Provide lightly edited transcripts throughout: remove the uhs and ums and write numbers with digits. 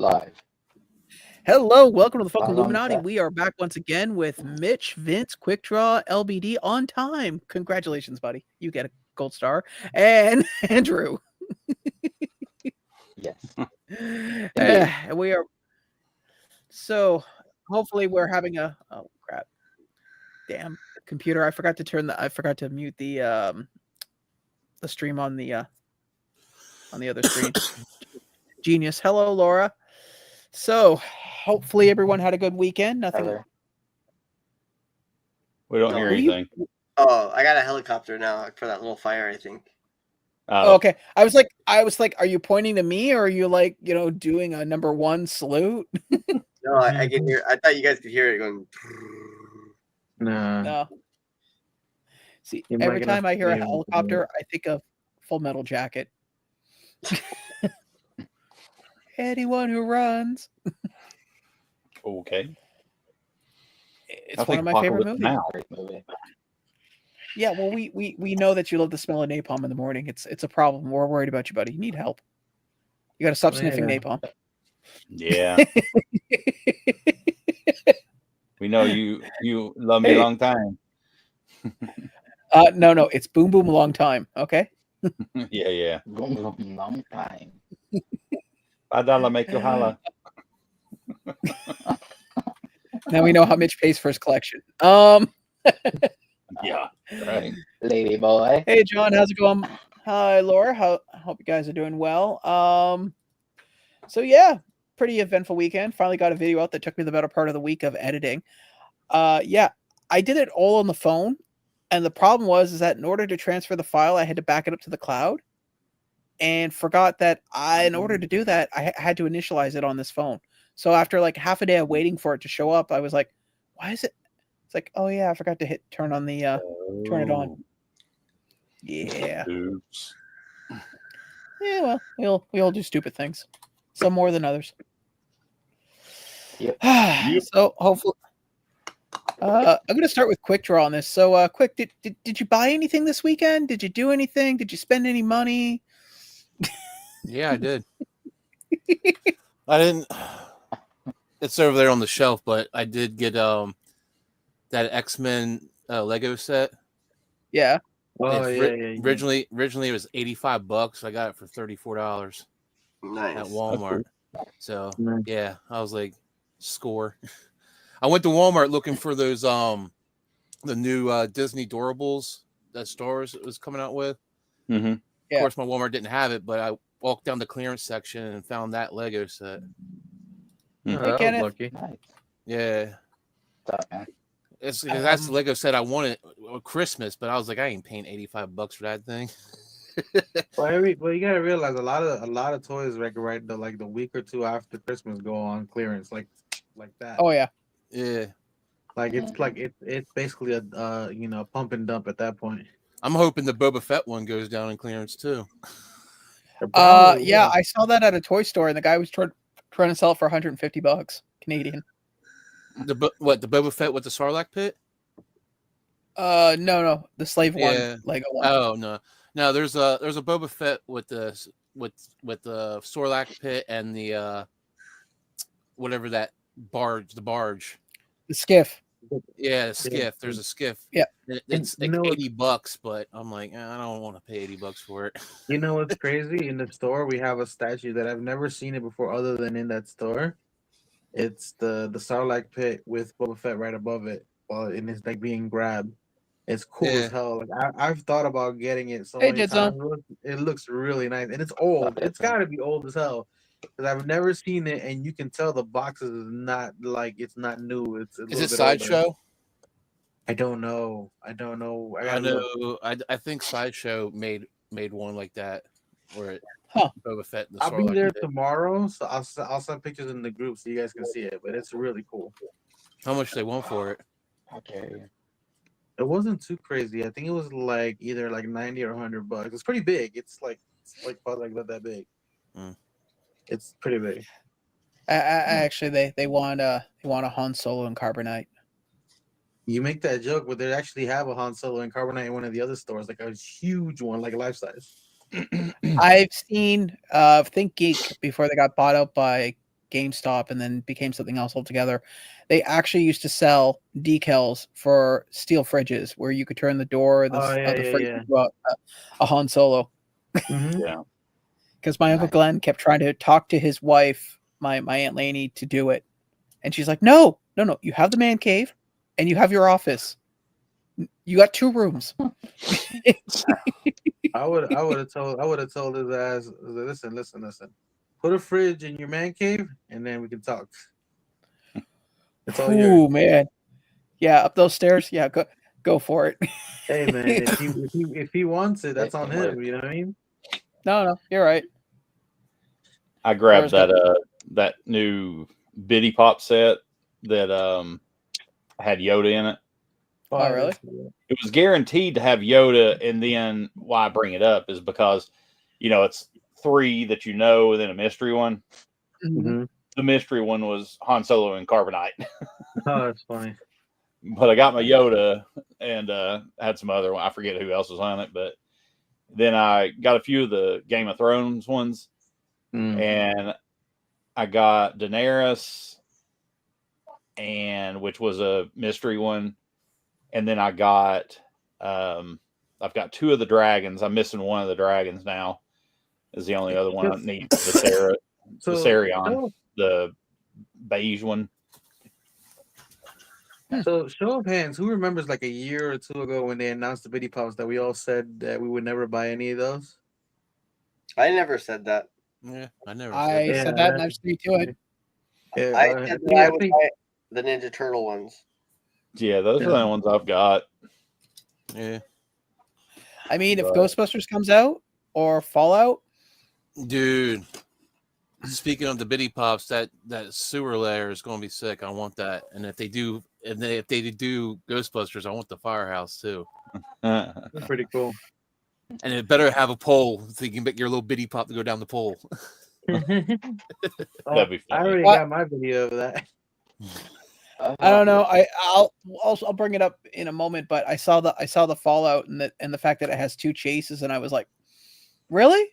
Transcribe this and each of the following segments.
live. Hello, welcome to the Funko Long Illuminati. time. We are back once again with Mitch, Vince, Quickdraw, LBD on time. Congratulations, buddy. You get a gold star. And Andrew. Yes. Indeed. We are so hopefully we're having a oh crap. Damn computer. I forgot to mute the stream on the other screen. Genius. Hello, Laura. So hopefully everyone had a good weekend. Nothing. Heather. We don't hear anything. Oh, I got a helicopter now for that little fire, I think. Oh, okay. I was like, are you pointing to me or are you like, doing a number one salute? No, I can hear. I thought you guys could hear it going. No. See, You're every making time us I hear a scream. helicopter, I think of Full Metal Jacket. Anyone who runs. Okay. It's one of my favorite movies. Now. Great movie. Yeah, well, we know that you love the smell of napalm in the morning. It's a problem. We're worried about you, buddy. You need help. You got to stop sniffing napalm. Yeah. We know you love me a long time. No, it's boom boom a long time. Okay. Yeah. Long time. $5 make you holla. Now we know how Mitch pays for his collection. Yeah. Right. Lady boy. Hey, John, how's it going? Hi, Laura. Hope you guys are doing well. So yeah, pretty eventful weekend. Finally got a video out that took me the better part of the week of editing. Yeah, I did it all on the phone, and the problem is that in order to transfer the file, I had to back it up to the cloud, and forgot that in order to do that, I had to initialize it on this phone. So after like half a day of waiting for it to show up, I was like, "Why is it?" It's like, "Oh yeah, I forgot to turn it on." Yeah. Oops. Yeah, well, we all do stupid things, some more than others. Yep. So hopefully, I'm going to start with Quickdraw on this. So, Quick, did you buy anything this weekend? Did you do anything? Did you spend any money? Yeah, I did. I didn't. It's over there on the shelf, but I did get that X-Men Lego set. Yeah. Oh, yeah. Originally it was $85. I got it for $34 Nice. at Walmart. So Nice. yeah, I was like, score. I went to Walmart looking for those the new Disney Doorables that Star Wars was coming out with. Mm-hmm. Yeah. Of course, my Walmart didn't have it, but I walked down the clearance section and found that Lego set. Oh, Hey, that Kenneth. was lucky. Nice. Yeah. What's up, man? That's the Lego set I wanted at Christmas, but I was like, I ain't paying $85 for that thing. Well, you gotta realize a lot of toys like the week or two after Christmas go on clearance like that. Oh yeah. Yeah. It's basically a pump and dump at that point. I'm hoping the Boba Fett one goes down in clearance too. Yeah, I saw that at a toy store, and the guy was trying to sell it for $150 Canadian. The Boba Fett with the Sarlacc pit? No, the Slave One Lego one. Oh no, there's a Boba Fett with the Sarlacc pit and the whatever that barge, The skiff. Yeah, the skiff. There's a skiff. Yeah, it's like $80, but I'm like, I don't want to pay $80 for it. You know what's crazy? In the store, we have a statue that I've never seen it before, other than in that store. It's the Sarlacc pit with Boba Fett right above it, and it's like being grabbed. It's cool as hell. Like I've thought about getting it so many times. It looks really nice, and it's old. It's got to be old as hell because I've never seen it, and you can tell the boxes is not like it's not new. Is it Sideshow? I don't know. I know. I think Sideshow made one like that where it Boba Fett. I'll be there tomorrow, so I'll send pictures in the group so you guys can see it. But it's really cool. How much they want for it? Okay. It wasn't too crazy. I think it was like either like $90 or $100. It's pretty big. It's probably like that big. It's pretty big. Actually, they want a Han Solo and Carbonite. You make that joke, but they actually have a Han Solo and Carbonite in one of the other stores, like a huge one, like a life size. I've seen Think Geek before they got bought out by GameStop and then became something else altogether. They actually used to sell decals for steel fridges where you could turn the door of the fridge into a Han Solo. Mhm. Yeah. Because my Uncle Nice. Glenn kept trying to talk to his wife, my Aunt Lainey, to do it. And she's like, no, you have the man cave and you have your office. You got 2 rooms. I would have told his ass, listen. Put a fridge in your man cave and then we can talk. It's all yours. Oh man. Yeah, up those stairs. Yeah, go for it. Hey man, if he wants it, that's on him. You know what I mean? No, you're right. I grabbed Laura's got- that new Biddy Pop set that had Yoda in it. Oh, really? It was guaranteed to have Yoda, and then why I bring it up is because, it's 3 that and then a mystery one. Mhm. The mystery one was Han Solo and Carbonite. Oh, that's funny. But I got my Yoda and had some other one. I forget who else was on it, but then I got a few of the Game of Thrones ones, and I got Daenerys, and which was a mystery one, and then I've got 2 of the dragons. I'm missing one of the dragons now. Is the only other one I need. The Viserion, the beige one. So, show of hands, who remembers like a year or 2 ago when they announced the Biddy Pops that we all said that we would never buy any of those? I never said that. Yeah, I never. I said said that and I've stayed to it. Yeah, I said that I would buy the Ninja Turtle ones. Yeah, those are the only ones I've got. Yeah, I mean, if But- Ghostbusters comes out or Fallout, dude. Speaking of the Biddy Pops, that sewer layer is going to be sick. I want that. And if they do Ghostbusters, I want the firehouse too. That's pretty cool. And it better have a pole so you can get your little Biddy Pop to go down the pole. That'd be I funny. already What? got my video of that. I don't know. I'll bring it up in a moment, but I saw the Fallout and the fact that it has 2 chases, and I was like, really?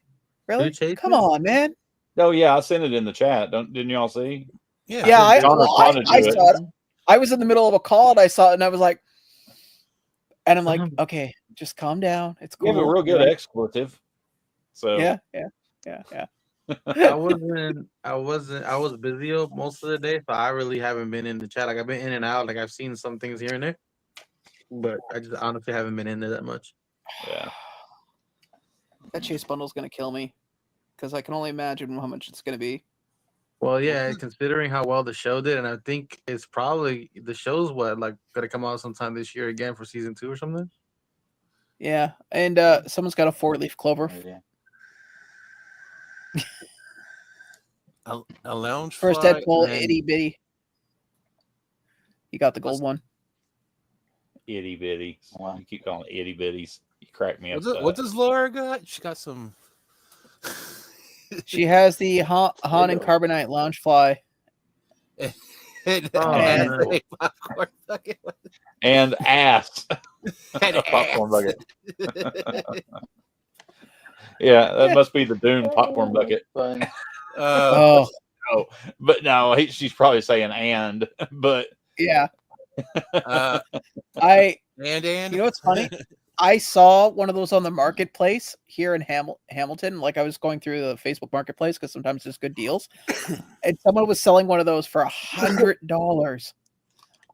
2 chases? Come on, man. Oh yeah, I sent it in the chat. Didn't y'all see? Yeah, I Connor saw it. it. I was in the middle of a call and I saw it and I was like, and I'm like, okay, just calm down. It's We cool. have a real good expletive. So Yeah. I was busy most of the day, so I really haven't been in the chat. Like I've been in and out. Like I've seen some things here and there, but I just honestly haven't been in there that much. yeah. That chase bundle's gonna kill me because I can only imagine how much it's gonna be. Well, yeah, considering how well the show did, and I think it's probably the show's gonna come out sometime this year again for season 2 or something. Yeah, and someone's got a 4-leaf clover. Yeah. A lounge First fly Deadpool, and- itty bitty. You got the gold one. Itty bitty. Wow. You keep calling it itty bitties. You crack me up. What does Laura got? She got some. She has the Han and Carbonite lounge fly. and man. popcorn bucket. And ass. And A popcorn ass. bucket. Yeah, that must be the Dune popcorn bucket. Fun. Oh, Oh, but no, she's probably saying and, but yeah. And You know what's funny? I saw one of those on the marketplace here in Hamilton. Like I was going through the Facebook marketplace because sometimes there's good deals, and someone was selling one of those for $100.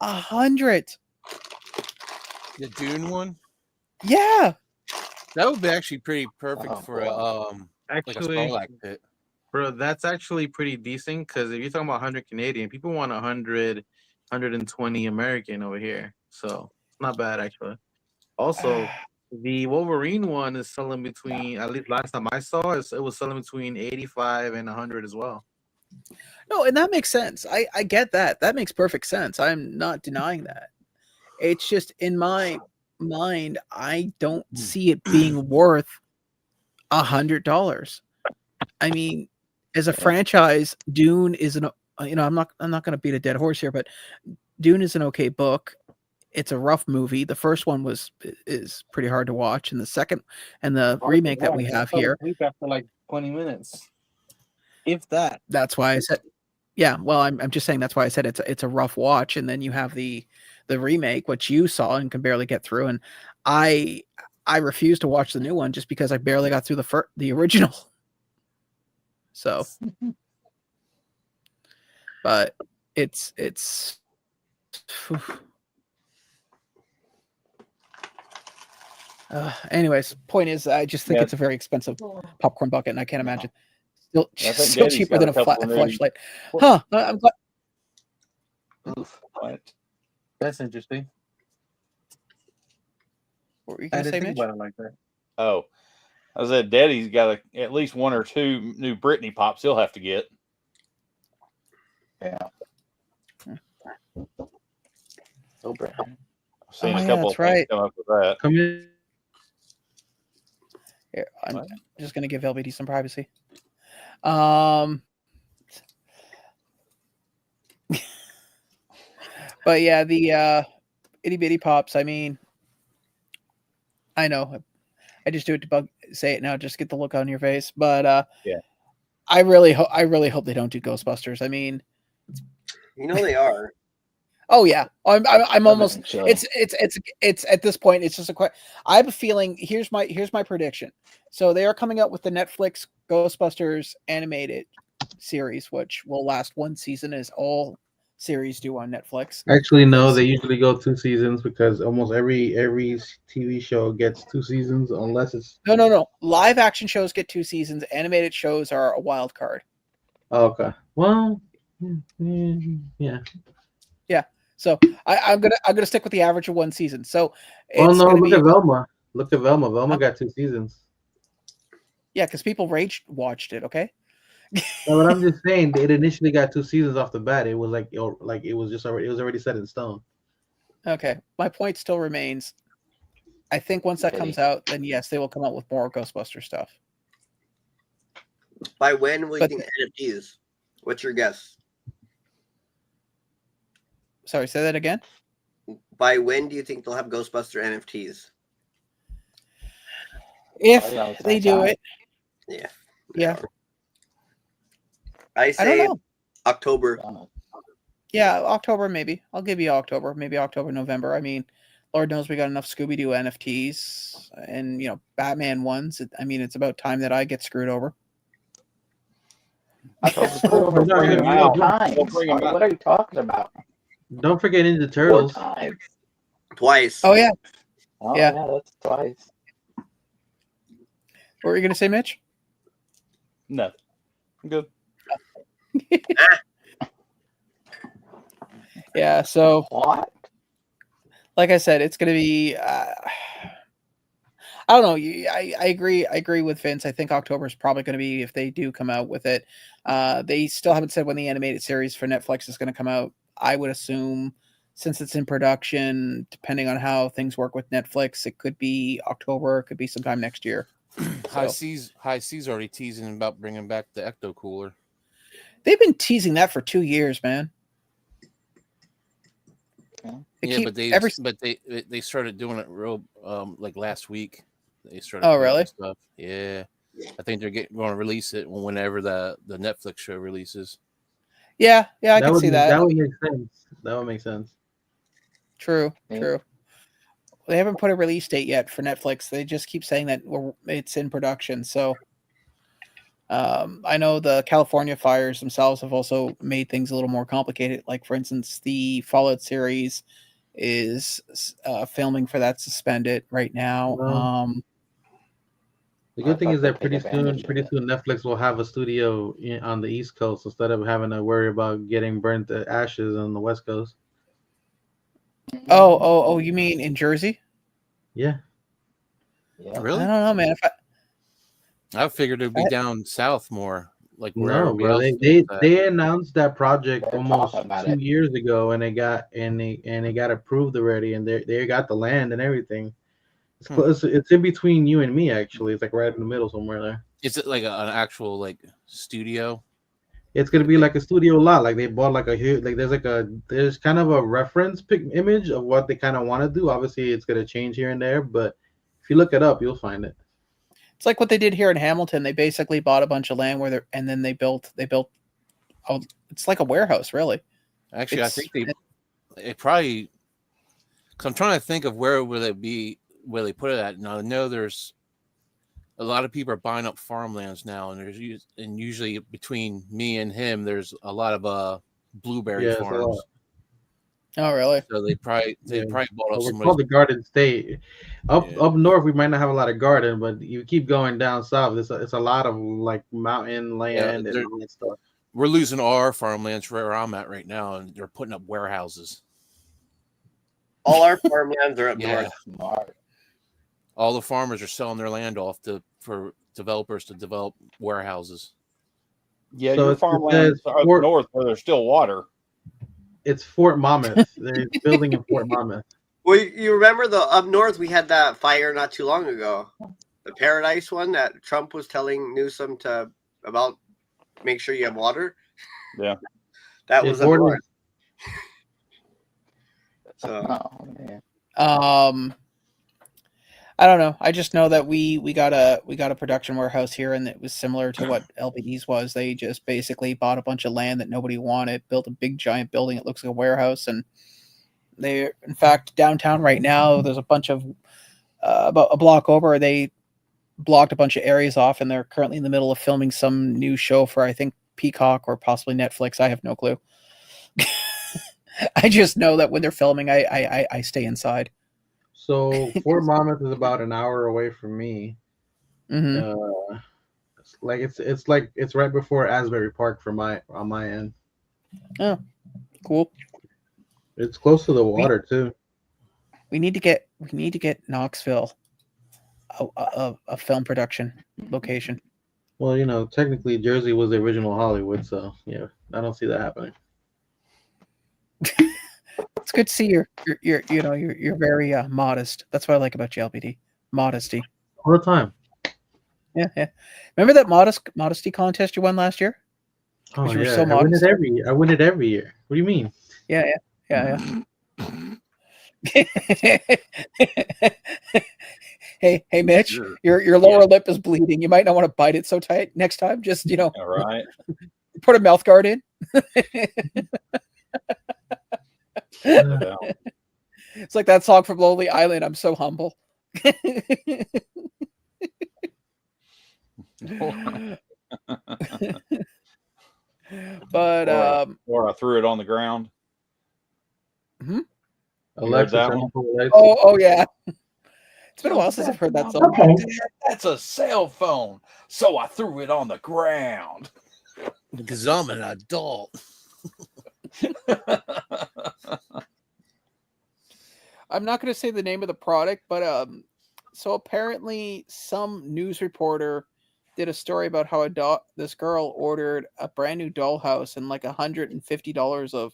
$100. the Dune one. Yeah. That would be actually pretty perfect Oh, for like a Actually, Starlight pit. bro, that's actually pretty decent because if you're talking about 100 Canadian, people want 100, 120 American over here, so it's not bad actually. Also, the Wolverine one is selling between, at least last time I saw it, it was selling between 85 and 100 as well. No, and that makes sense. I get that. That makes perfect sense. I'm not denying that. It's just in my mind, I don't see it being worth $100. I mean, as a franchise, Dune is I'm not going to beat a dead horse here, but Dune is an okay book. It's a rough movie. The first one is pretty hard to watch, and the second and the remake that we have here. After like 20 minutes, if that. That's why I said Yeah, well, I'm just saying that's why I said it's a rough watch, and then you have the remake, which you saw and can barely get through, and I refuse to watch the new one just because I barely got through the original. So, but it's anyways, point is, I just think Yeah. it's a very expensive popcorn bucket, and I can't imagine still, I think still Daddy's cheaper got than a a couple new- flashlight. Huh? I'm glad. Oof. What? That's interesting. What were you I gonna didn't say, think Mitch? about it like that. Oh, I said Daddy's got at least 1 or 2 new Britney pops he'll have to get. Yeah. Oh, Brian. I've seen Oh, a yeah, couple that's of things right. come up with that. Come in. Here, I'm What? just gonna give LBD some privacy. But yeah, the itty bitty pops. I mean, I know, I just do it to say it now, just get the look on your face. But Yeah. I really hope they don't do Ghostbusters. I mean, You know they are. oh yeah, I'm almost. Eventually. It's at this point. It's just a question. I have a feeling. Here's my prediction. So they are coming out with the Netflix Ghostbusters animated series, which will last 1 season, as all series do on Netflix. Actually, no. Because- They usually go 2 seasons because almost every TV show gets 2 seasons unless it's. No. Live action shows get 2 seasons. Animated shows are a wild card. Oh, okay. Well, yeah. So I'm gonna stick with the average of 1 season. So Well, it's no. gonna Look be at Velma. Look at Velma. Velma got 2 seasons. yeah, because people rage watched it. Okay. No, but I'm just saying it initially got 2 seasons off the bat. It was like it was just already set in stone. Okay. My point still remains. I think once that comes out, then yes, they will come out with more Ghostbuster stuff. By when will you But- think NFTs? What's your guess? Sorry, say that again. By when do you think they'll have Ghostbuster NFTs? If Oh, yeah, they do it, Yeah. yeah. I I don't say know. October. Yeah, October maybe. I'll give you October, maybe October, November. I mean, Lord knows we got enough Scooby Doo NFTs and Batman ones. I mean, it's about time that I get screwed over. October's cool for No, bringing yeah, out yeah. times. What are you talking about? Don't forget Ninja 4 Turtles. times. Twice. Oh yeah. Oh, Yeah. yeah, that's twice. What were you gonna say, Mitch? No, I'm good. Yeah. So, What? like I said, it's gonna be. I don't know. I agree. I agree with Vince. I think October is probably going to be, if they do come out with it. They still haven't said when the animated series for Netflix is going to come out. I would assume, since it's in production, depending on how things work with Netflix, it could be October. It could be sometime next year. High So, Seas already teasing about bringing back the Ecto Cooler. they've been teasing that for 2 years, man. They Yeah, keep but they started doing it real like last week. They started. Oh, putting really? out stuff. Yeah, I think they're going to release it whenever the Netflix show releases. Yeah, I can would see that. That would make sense. That would make sense. True. Yeah. True. They haven't put a release date yet for Netflix. They just keep saying that it's in production. So I know the California fires themselves have also made things a little more complicated. Like, for instance, the Fallout series is filming for that suspended right now. Wow. The I good thing thought is that they'd take advantage of it. Netflix will have a studio on the East Coast instead of having to worry about getting burnt to ashes on the West Coast. Oh, you mean in Jersey? Yeah. Yeah. Really? I don't know, man. I figured it'd be down south more, like where No, everybody bro. else They is at. they announced that project They're almost talking about 2 it. years ago, and they got approved already, and they got the land and everything. It's close. It's in between you and me, actually. It's like right in the middle somewhere there. Is it like an actual like studio? It's gonna be like a studio lot. Like they bought like a huge, like there's kind of a reference image of what they kind of want to do. Obviously, it's gonna change here and there, but if you look it up, you'll find it. It's like what they did here in Hamilton. They basically bought a bunch of land and then they built it's like a warehouse, really. Actually, I think it probably. Because I'm trying to think of where they put it at. Now I know there's a lot of people are buying up farmlands now, and usually between me and him, there's a lot of blueberry farms. Oh, really? So they probably bought up some. We're called the Garden State. Up north, we might not have a lot of garden, but you keep going down south, it's a lot of like mountain land and all that stuff. We're losing our farmlands where I'm at right now, and they're putting up warehouses. All our farmlands are up north. All the farmers are selling their land off for developers to develop warehouses. Yeah, so your farmlands are up north where there's still water. It's Fort Monmouth. They're building in Fort Monmouth. Well, you remember up north we had that fire not too long ago, the Paradise one that Trump was telling Newsom about make sure you have water. Yeah, that was up north. So, I don't know. I just know that we got a production warehouse here, and it was similar to what LBD's was. They just basically bought a bunch of land that nobody wanted, built a big giant building. It looks like a warehouse, and they, in fact, downtown right now, there's a bunch of about a block over. They blocked a bunch of areas off, and they're currently in the middle of filming some new show for, I think, Peacock or possibly Netflix. I have no clue. I just know that when they're filming, I stay inside. So Fort Monmouth is about an hour away from me. Mm-hmm. It's right before Asbury Park on my end. Oh, cool. It's close to the water too. We need to get Knoxville a film production location. Well, technically Jersey was the original Hollywood, so yeah, I don't see that happening. It's good to see you're very modest. That's what I like about you, LBD. Modesty. All the time. Yeah. Remember that modesty contest you won last year? Oh you were yeah, so I win it every year. What do you mean? Yeah. Hey, Mitch, your lower lip is bleeding. You might not want to bite it so tight next time. Just all right. Put a mouth guard in. It's like that song from Lonely Island. I'm so humble. But or I threw it on the ground. Mm-hmm. Alexa, oh yeah. It's been a while since I've heard that song. Okay. That's a cell phone, so I threw it on the ground. Because I'm an adult. I'm not going to say the name of the product, but so apparently some news reporter did a story about how this girl ordered a brand new dollhouse and like $150 of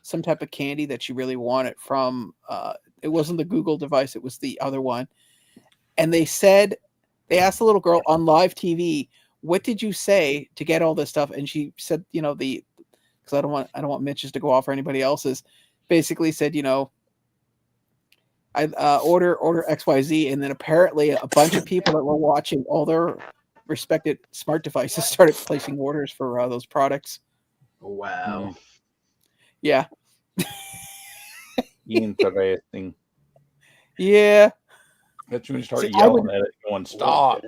some type of candy that she really wanted from it wasn't the Google device, it was the other one. And they asked the little girl on live TV, what did you say to get all this stuff? And she said, because I don't want Mitch's to go off or anybody else's, basically said, I order XYZ, and then apparently a bunch of people that were watching all their respected smart devices started placing orders for those products. Wow. Yeah. Interesting. Yeah. That's when you start yelling at it, going, stop.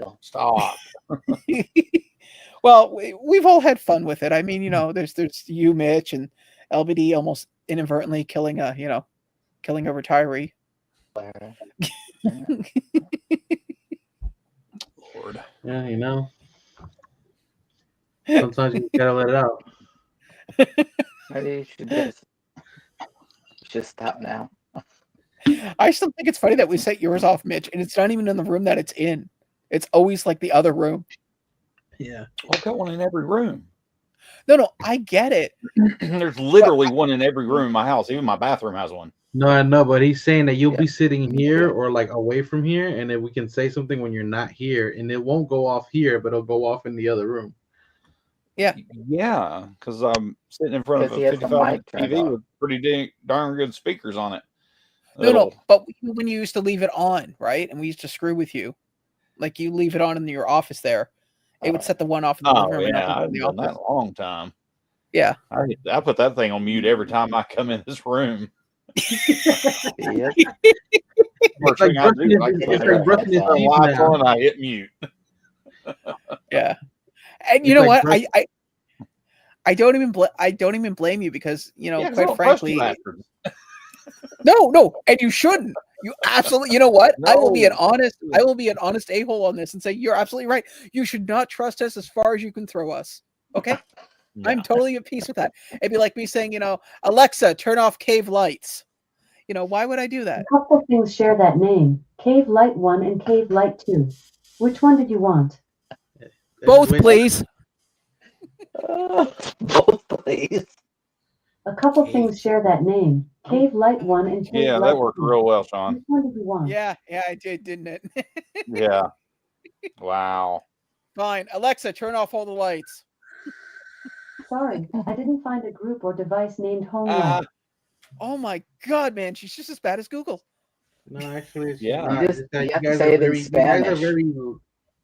Well, we've all had fun with it. I mean, there's you, Mitch, and LBD almost inadvertently killing a retiree. Lord. Yeah, sometimes you gotta let it out. Maybe you should just stop now. I still think it's funny that we set yours off, Mitch, and it's not even in the room that it's in. It's always like the other room. Yeah. I've got one in every room. No, I get it. There's literally one in every room in my house. Even my bathroom has one. No, I know, but he's saying that you'll be sitting here or like away from here, and then we can say something when you're not here, and it won't go off here, but it'll go off in the other room. Yeah. Yeah, because I'm sitting in front of a 55-inch TV with pretty darn good speakers on it. No, but when you used to leave it on, right? And we used to screw with you. Like you leave it on in your office there. It would set the one off in the living room. Yeah, I've done that a long time. Yeah. I put that thing on mute every time I come in this room. Yep. First like thing I brushing do, his- I it's like brushing his turn teeth lights now. on, I hit mute. Yeah. And you It's know like what? I don't even blame you because, you know, Yeah, 'cause I quite don't trust you frankly, bastards. no, and you shouldn't. You absolutely, you know what? I will be an No. honest a-hole on this and say you're absolutely right. You should not trust us as far as you can throw us. Okay? Yeah. I'm totally at peace with that. It'd be like me saying, you know, Alexa, turn off cave lights. You know, why would I do A that? couple things share that name. Cave Light 1 and Cave Light 2. Which one did you want? Both, please. Both, please. A couple Cave. things share that name. Cave Light 1 and Cave Yeah, Light that worked 2. real well, Sean. Which one did you want? Yeah, I did, didn't it? Yeah. Wow. Fine. Alexa, turn off all the lights. Sorry, I didn't find a group or device named home Uh, yet. Oh my god, man, she's just as bad as Google. No, actually, it's Yeah. not. You just- It's that you you have to guys say are it in very. You guys are Spanish. very.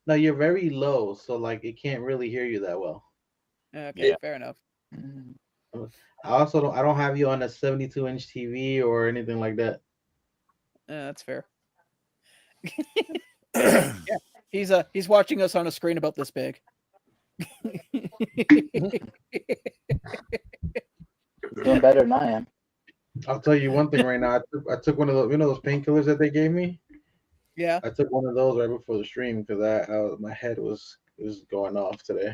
No, you're very low, so like it can't really hear you that well. Okay, Yeah. fair enough. Mm. I also don't. I don't have you on a 72-inch TV or anything like that. That's fair. Yeah, he's watching us on a screen about this big. Doing better than I am. I'll tell you one thing right now. I took one of those. You know those painkillers that they gave me. Yeah. I took one of those right before the stream because my head was going off today.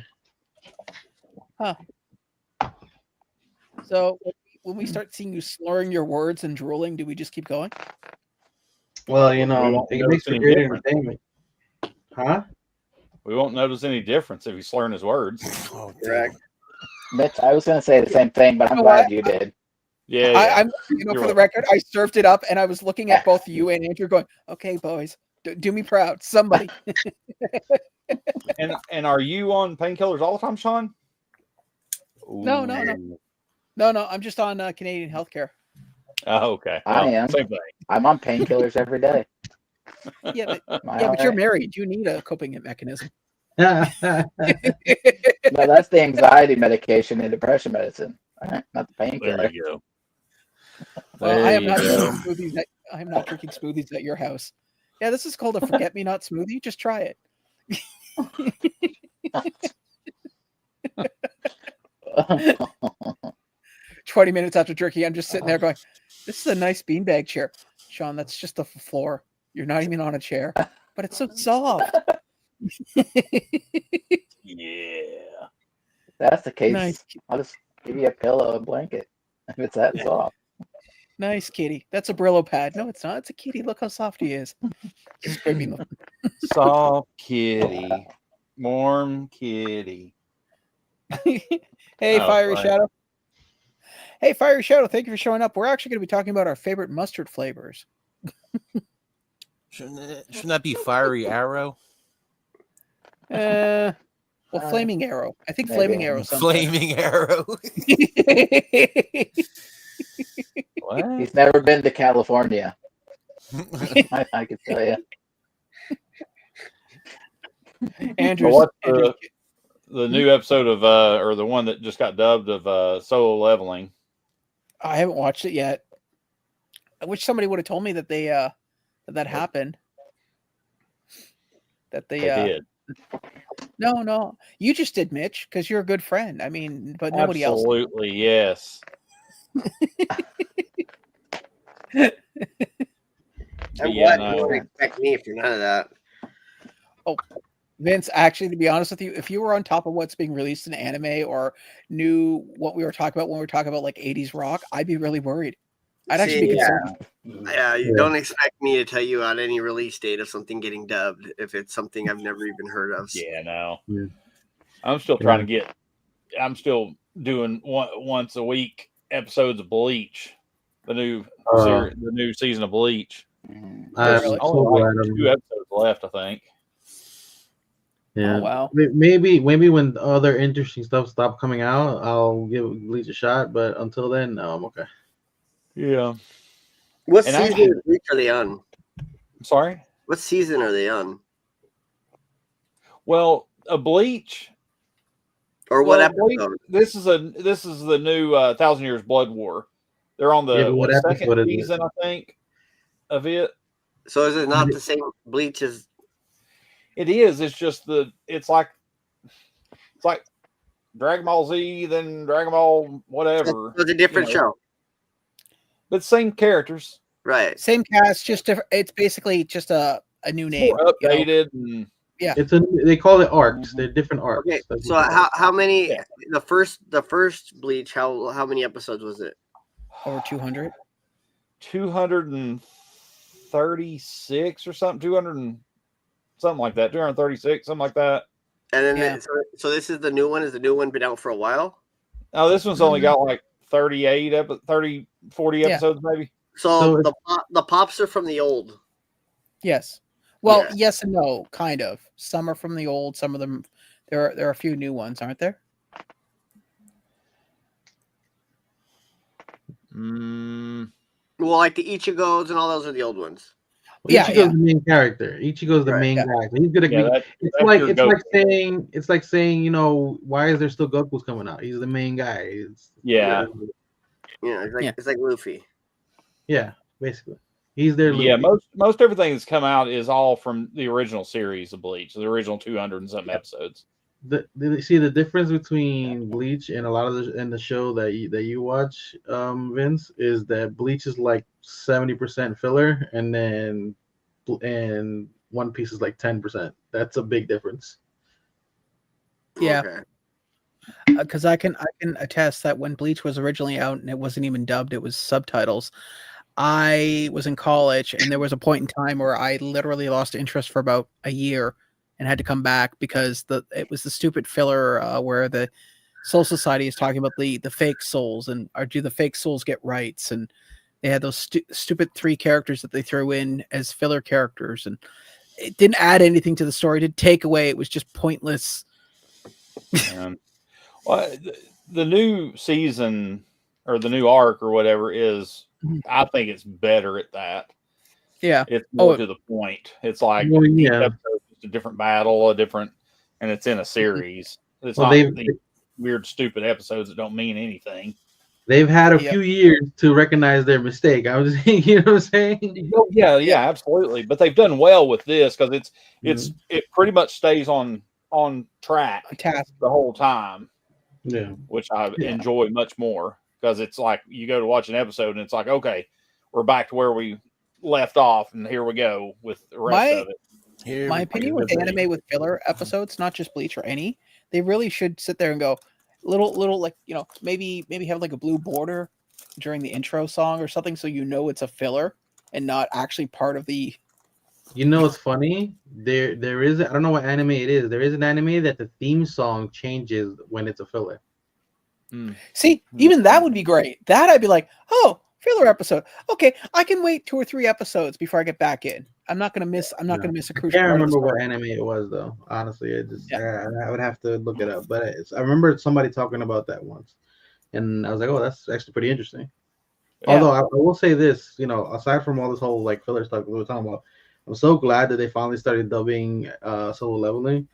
Huh. So when we start seeing you slurring your words and drooling, do we just keep going? Well, you We know, won't it notice makes for any great difference. entertainment. Huh? We won't notice any difference if he's slurring his words. Oh, Correct. Mitch, I was going to say the same thing, but I'm You know glad what? you did. Yeah, yeah. I'm, you know, You're for the welcome. record, I surfed it up and I was looking at both you and Andrew, going, "Okay, boys, do me proud, somebody." And are you on painkillers all the time, Sean? No. Ooh. No, I'm just on Canadian healthcare. Oh, okay. I Well, am. Same thing. I'm on painkillers every day. Yeah, Am I but all you're right? married. You need a coping mechanism. No, that's the anxiety medication and depression medicine. All right, not the There painkiller. you go. Well, There I am you not go. drinking smoothies. I'm not drinking smoothies at your house. Yeah, this is called a forget-me-not smoothie. Just try it. 20 minutes after drinking, I'm just sitting there going, "This is a nice beanbag chair, Sean. That's just the floor. You're not even on a chair, but it's so soft." Yeah. That's the case. Nice, I'll just give you a pillow, a blanket, if it's that soft. nice kitty. That's a Brillo pad. No, it's not. It's a kitty. Look how soft he is. Just scraping the. Soft kitty. Warm kitty. Hey, Oh, Fiery right. Shadow. Hey, Fiery Shadow. Thank you for showing up. We're actually going to be talking about our favorite mustard flavors. Shouldn't that be Fiery Arrow? Well, Flaming Arrow. I think maybe. Flaming Arrow. Flaming Arrow. What? He's never been to California. I can tell you. Andrew's, What's Andrew's the new episode of or the one that just got dubbed of Solo Leveling? I haven't watched it yet. I wish somebody would have told me that they that happened. That they did. No. You just did, Mitch, because you're a good friend. I mean, but nobody else. Absolutely, yes. I'm Yeah, glad you don't expect me for none of that. Vince, actually, to be honest with you, if you were on top of what's being released in anime or knew what we were talking about when we were talking about like 80s rock, I'd be really worried. I'd actually be See, concerned. Yeah, you don't expect me to tell you on any release date of something getting dubbed if it's something I've never even heard of. Yeah, no. Yeah. I'm still trying to get. I'm still doing once a week episodes of Bleach, the new series, the new season of Bleach. Mm. There's Really? only like 2 episodes left, I think. Yeah. Oh, wow. Maybe when other interesting stuff stop coming out, I'll give Bleach a shot. But until then, no, I'm okay. Yeah. What And season actually- of Bleach are they on? I'm sorry. What season are they on? Well, a Bleach. Or what Bleach, episode? this is the new 1,000 Years Blood War. They're on the but what second episode is it? season, I think, of it. So is it not the same Bleach as? It is. It's just it's like Dragon Ball Z, then Dragon Ball whatever. It's a different show, but same characters, right? Same cast, just different. It's basically just a new name, more updated. And, yeah, they call it arcs. They're different arcs. Okay, That's so what they call it. how many? Yeah. The first Bleach. How many episodes was it? over 200. 236 or something, 200 and something like that, 236, something like that. And then so this is the new one. Has the new one been out for a while? Oh, this one's only got like 40 episodes maybe. So the pops are from the old. Yes. Well, yes and no, kind of. Some are from the old. Some of them, there are a few new ones, aren't there? Well, like the Ichigos and all those are the old ones. Well, Ichigo's the main character. Ichigo's the main guy. He's gonna be. It's like saying, why is there still Goku's coming out? He's the main guy. It's like Luffy. Yeah, basically, he's there. Yeah, most everything that's come out is all from the original series of Bleach, the original 200 and something episodes. See the difference between Bleach and a lot of the show that you watch, Vince, is that Bleach is like 70% filler, and One Piece is like 10%. That's a big difference. Yeah, because I can attest that when Bleach was originally out and it wasn't even dubbed, it was subtitles. I was in college, and there was a point in time where I literally lost interest for about a year. And had to come back because it was the stupid filler where the Soul Society is talking about the fake souls or do the fake souls get rights, and they had those stupid 3 characters that they threw in as filler characters, and it didn't add anything to the story. It didn't take away. It was just pointless. Well, the new season or the new arc or whatever is, I think it's better at that. Yeah, it's more to the point. It's like each episode is a different battle, and it's in a series. It's not the weird, stupid episodes that don't mean anything. They've had a few years to recognize their mistake. I was, you know what I'm saying? Yeah, absolutely. But they've done well with this because it pretty much stays on track the whole time. Yeah, which I enjoy much more because it's like you go to watch an episode and it's like, okay, we're back to where we left off, and here we go with the rest of it. My opinion with anime with filler episodes, not just Bleach or any, they really should sit there and go little like, maybe have like a blue border during the intro song or something, so it's a filler and not actually part of the. It's funny. There is, I don't know what anime it is. There is an anime that the theme song changes when it's a filler. See, even that would be great. That I'd be like, oh, filler episode. Okay, I can wait 2 or 3 episodes before I get back in. I'm not gonna miss a crucial. I can't remember what anime it was though. Honestly, I would have to look it up. But I remember somebody talking about that once, and I was like, oh, that's actually pretty interesting. Yeah. Although I will say this, aside from all this whole like filler stuff we were talking about, I'm so glad that they finally started dubbing Solo Leveling,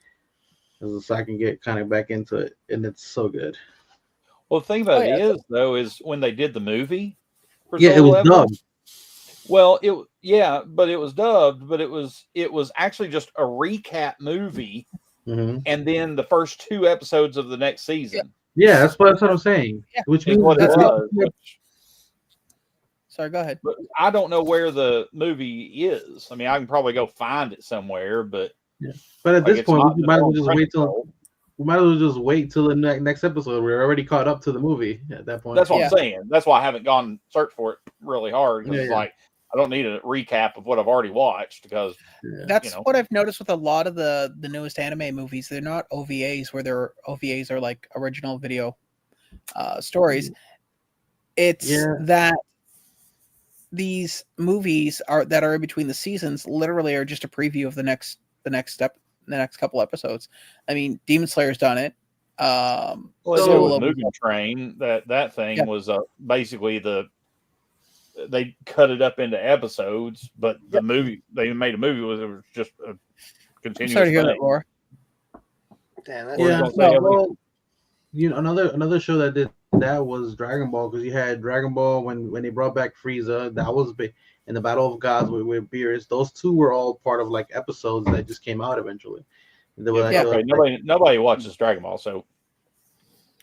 so I can get kind of back into it, and it's so good. Well, the thing about it is when they did the movie. It was dubbed. Well, but it was dubbed, but it was actually just a recap movie, and then the first 2 episodes of the next season. Yeah, that's what I'm saying. Yeah. Which means what it was. Sorry, go ahead. But I don't know where the movie is. I mean, I can probably go find it somewhere, but at this point, we might as well just wait till. We might as well just wait till the next episode. We're already caught up to the movie at that point. That's what I'm saying. That's why I haven't gone search for it really hard. Because it's like I don't need a recap of what I've already watched because that's what I've noticed with a lot of the newest anime movies. They're not OVAs where their OVAs are like original video stories. It's that these movies that are in between the seasons literally are just a preview of the next step. The next couple episodes. I mean, Demon Slayer's done it. Moving Train, that thing was basically they cut it up into episodes, but the movie they made a movie it was just a continuous. I'm sorry to hear that, Laura. Damn, another show that did that was Dragon Ball, because you had Dragon Ball when they brought back Frieza, that was big, and the Battle of Gods with Beerus. Those two were all part of like episodes that just came out eventually. Okay, nobody watches Dragon Ball, so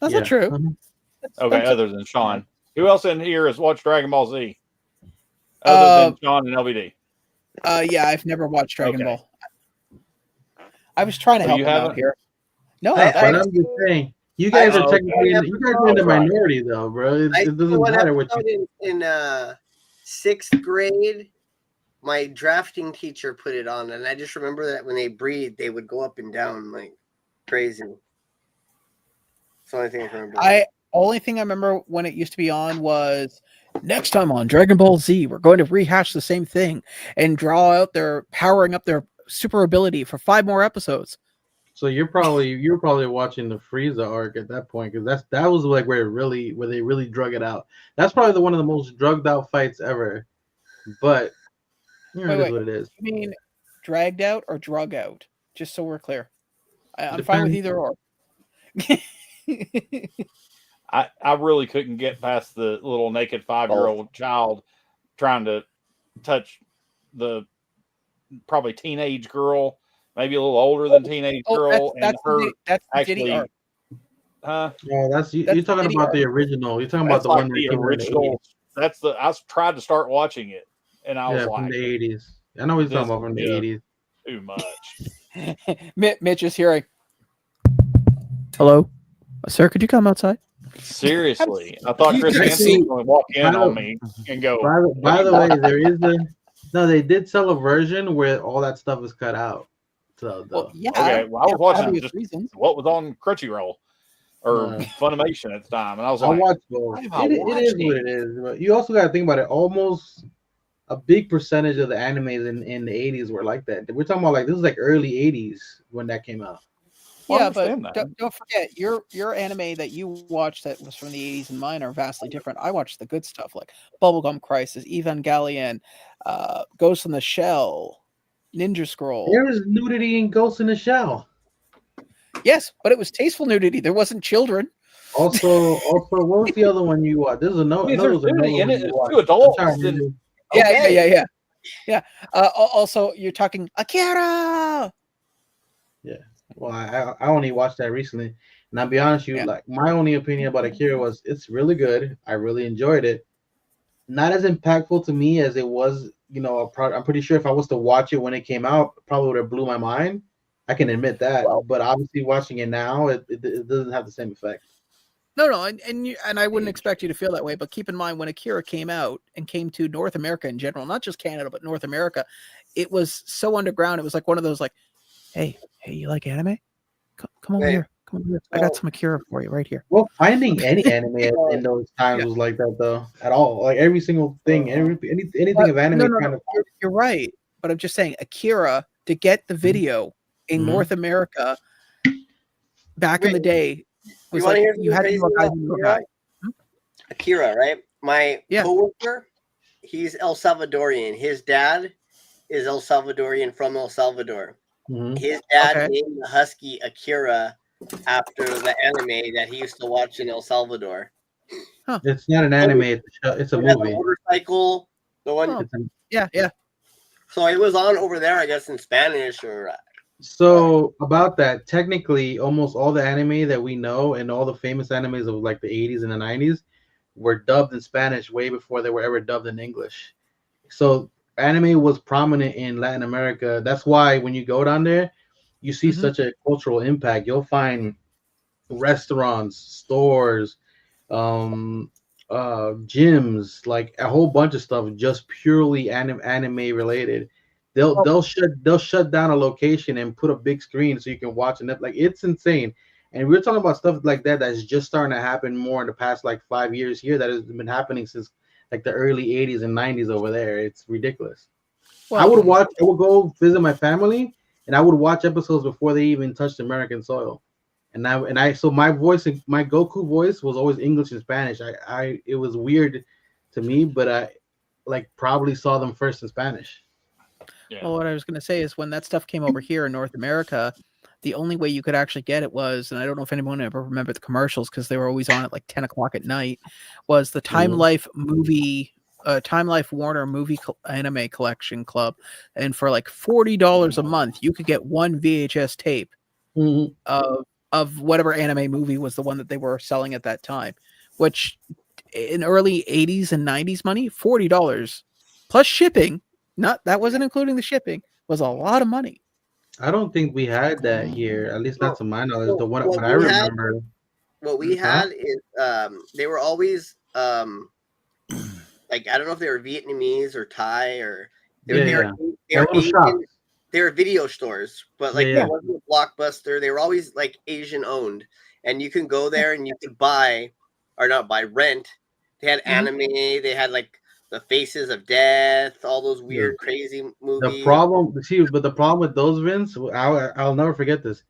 That's not true. okay. Other than Sean, who else in here has watched Dragon Ball Z? Other than Sean and LBD. Yeah, I've never watched Dragon Ball. I was trying to help him out here. No, I'm just saying. You guys are technically in the minority, though, bro. It doesn't matter what you. In 6th grade, my drafting teacher put it on, and I just remember that when they breathe, they would go up and down like crazy. That's the only thing I can remember. Only thing I remember when it used to be on was next time on Dragon Ball Z, we're going to rehash the same thing and draw out their powering up their super ability for 5 more episodes. So you're probably watching the Frieza arc at that point, because that was like where they really drug it out. That's probably one of the most drugged out fights ever. But it is what it is. You mean dragged out or drug out? Just so we're clear. I'm fine with either or. I really couldn't get past the little naked 5-year-old child trying to touch the probably teenage girl, maybe a little older than teenage girl, that's actually. No, you're talking about the original. You're talking about the one the original. I tried to start watching it, and I was like, from the 80s. I know what you're talking about from the 80s. Too much. Mitch is hearing. Hello, sir. Could you come outside? Seriously, I thought Chris Hansen was going to walk in on me and go. By the way, there is they did sell a version where all that stuff is cut out. So yeah. Okay, well, I was watching just what was on Crunchyroll or Funimation at the time, and I was like, I watched both. It is what it is. But you also got to think about it. Almost a big percentage of the animes in the 80s were like that. We're talking about like this is like early 80s when that came out. Yeah, but don't forget your anime that you watched that was from the 80s and mine are vastly different. I watched the good stuff like Bubblegum Crisis, Evangelion, Ghost in the Shell, Ninja Scroll. There was nudity in Ghost in the Shell. Yes, but it was tasteful nudity. There wasn't children. Also, what was the other one you watched? This is another nudity in it. It's 2 adults. Yeah. Also, you're talking Akira. Yeah. Well, I only watched that recently, and I'll be honest with you, like my only opinion about Akira was it's really good. I really enjoyed it. Not as impactful to me as it was, I'm pretty sure if I was to watch it when it came out, it probably would have blew my mind. I can admit that, but obviously watching it now, it doesn't have the same effect. No, and I wouldn't expect you to feel that way. But keep in mind when Akira came out and came to North America in general, not just Canada but North America, it was so underground. It was like one of those like, hey, you like anime? Come over here. Come over here. I got some Akira for you right here. Well, finding any anime in those times was like that though, at all. Like every single thing, anything of anime. No, you're right. But I'm just saying, Akira, to get the video in North America back in the day was like you had to go guy. Akira, right? My coworker, he's El Salvadorian. His dad is El Salvadorian from El Salvador. Mm-hmm. His dad named the husky Akira after the anime that he used to watch in El Salvador. Huh. It's not an anime; it's a movie. The motorcycle, the one. Yeah. So it was on over there, I guess, in Spanish or. So about that, technically, almost all the anime that we know and all the famous animes of like the 80s and the 90s were dubbed in Spanish way before they were ever dubbed in English. So anime was prominent in Latin America. That's why when you go down there, you see such a cultural impact. You'll find restaurants, stores, gyms, like a whole bunch of stuff just purely anime related. They'll shut down a location and put a big screen so you can watch it. Like it's insane. And we're talking about stuff like that that's just starting to happen more in the past like 5 years here. That has been happening since like the early 80s and 90s over there. It's ridiculous. Well, I would go visit my family and I would watch episodes before they even touched American soil. So my voice, my Goku voice was always English and Spanish. It was weird to me, but I like probably saw them first in Spanish. Yeah. Well, what I was going to say is when that stuff came over here in North America, the only way you could actually get it was, and I don't know if anyone ever remembered the commercials because they were always on at like 10 o'clock at night, was the Time Life Warner movie anime collection club. And for like $40 a month, you could get one VHS tape of whatever anime movie was the one that they were selling at that time, which in early 80s and 90s money, $40 plus shipping, that wasn't including the shipping, was a lot of money. I don't think we had that here, at least not to my knowledge. The one What what I we had- remember. What we had is they were always like, I don't know if they were Vietnamese or Thai or they were Asian. They were video stores, but like they wasn't a Blockbuster. They were always like Asian owned, and you can go there and you could rent. They had anime. They had like the Faces of Death, all those weird, crazy movies. The problem with those, Vince, I'll never forget this.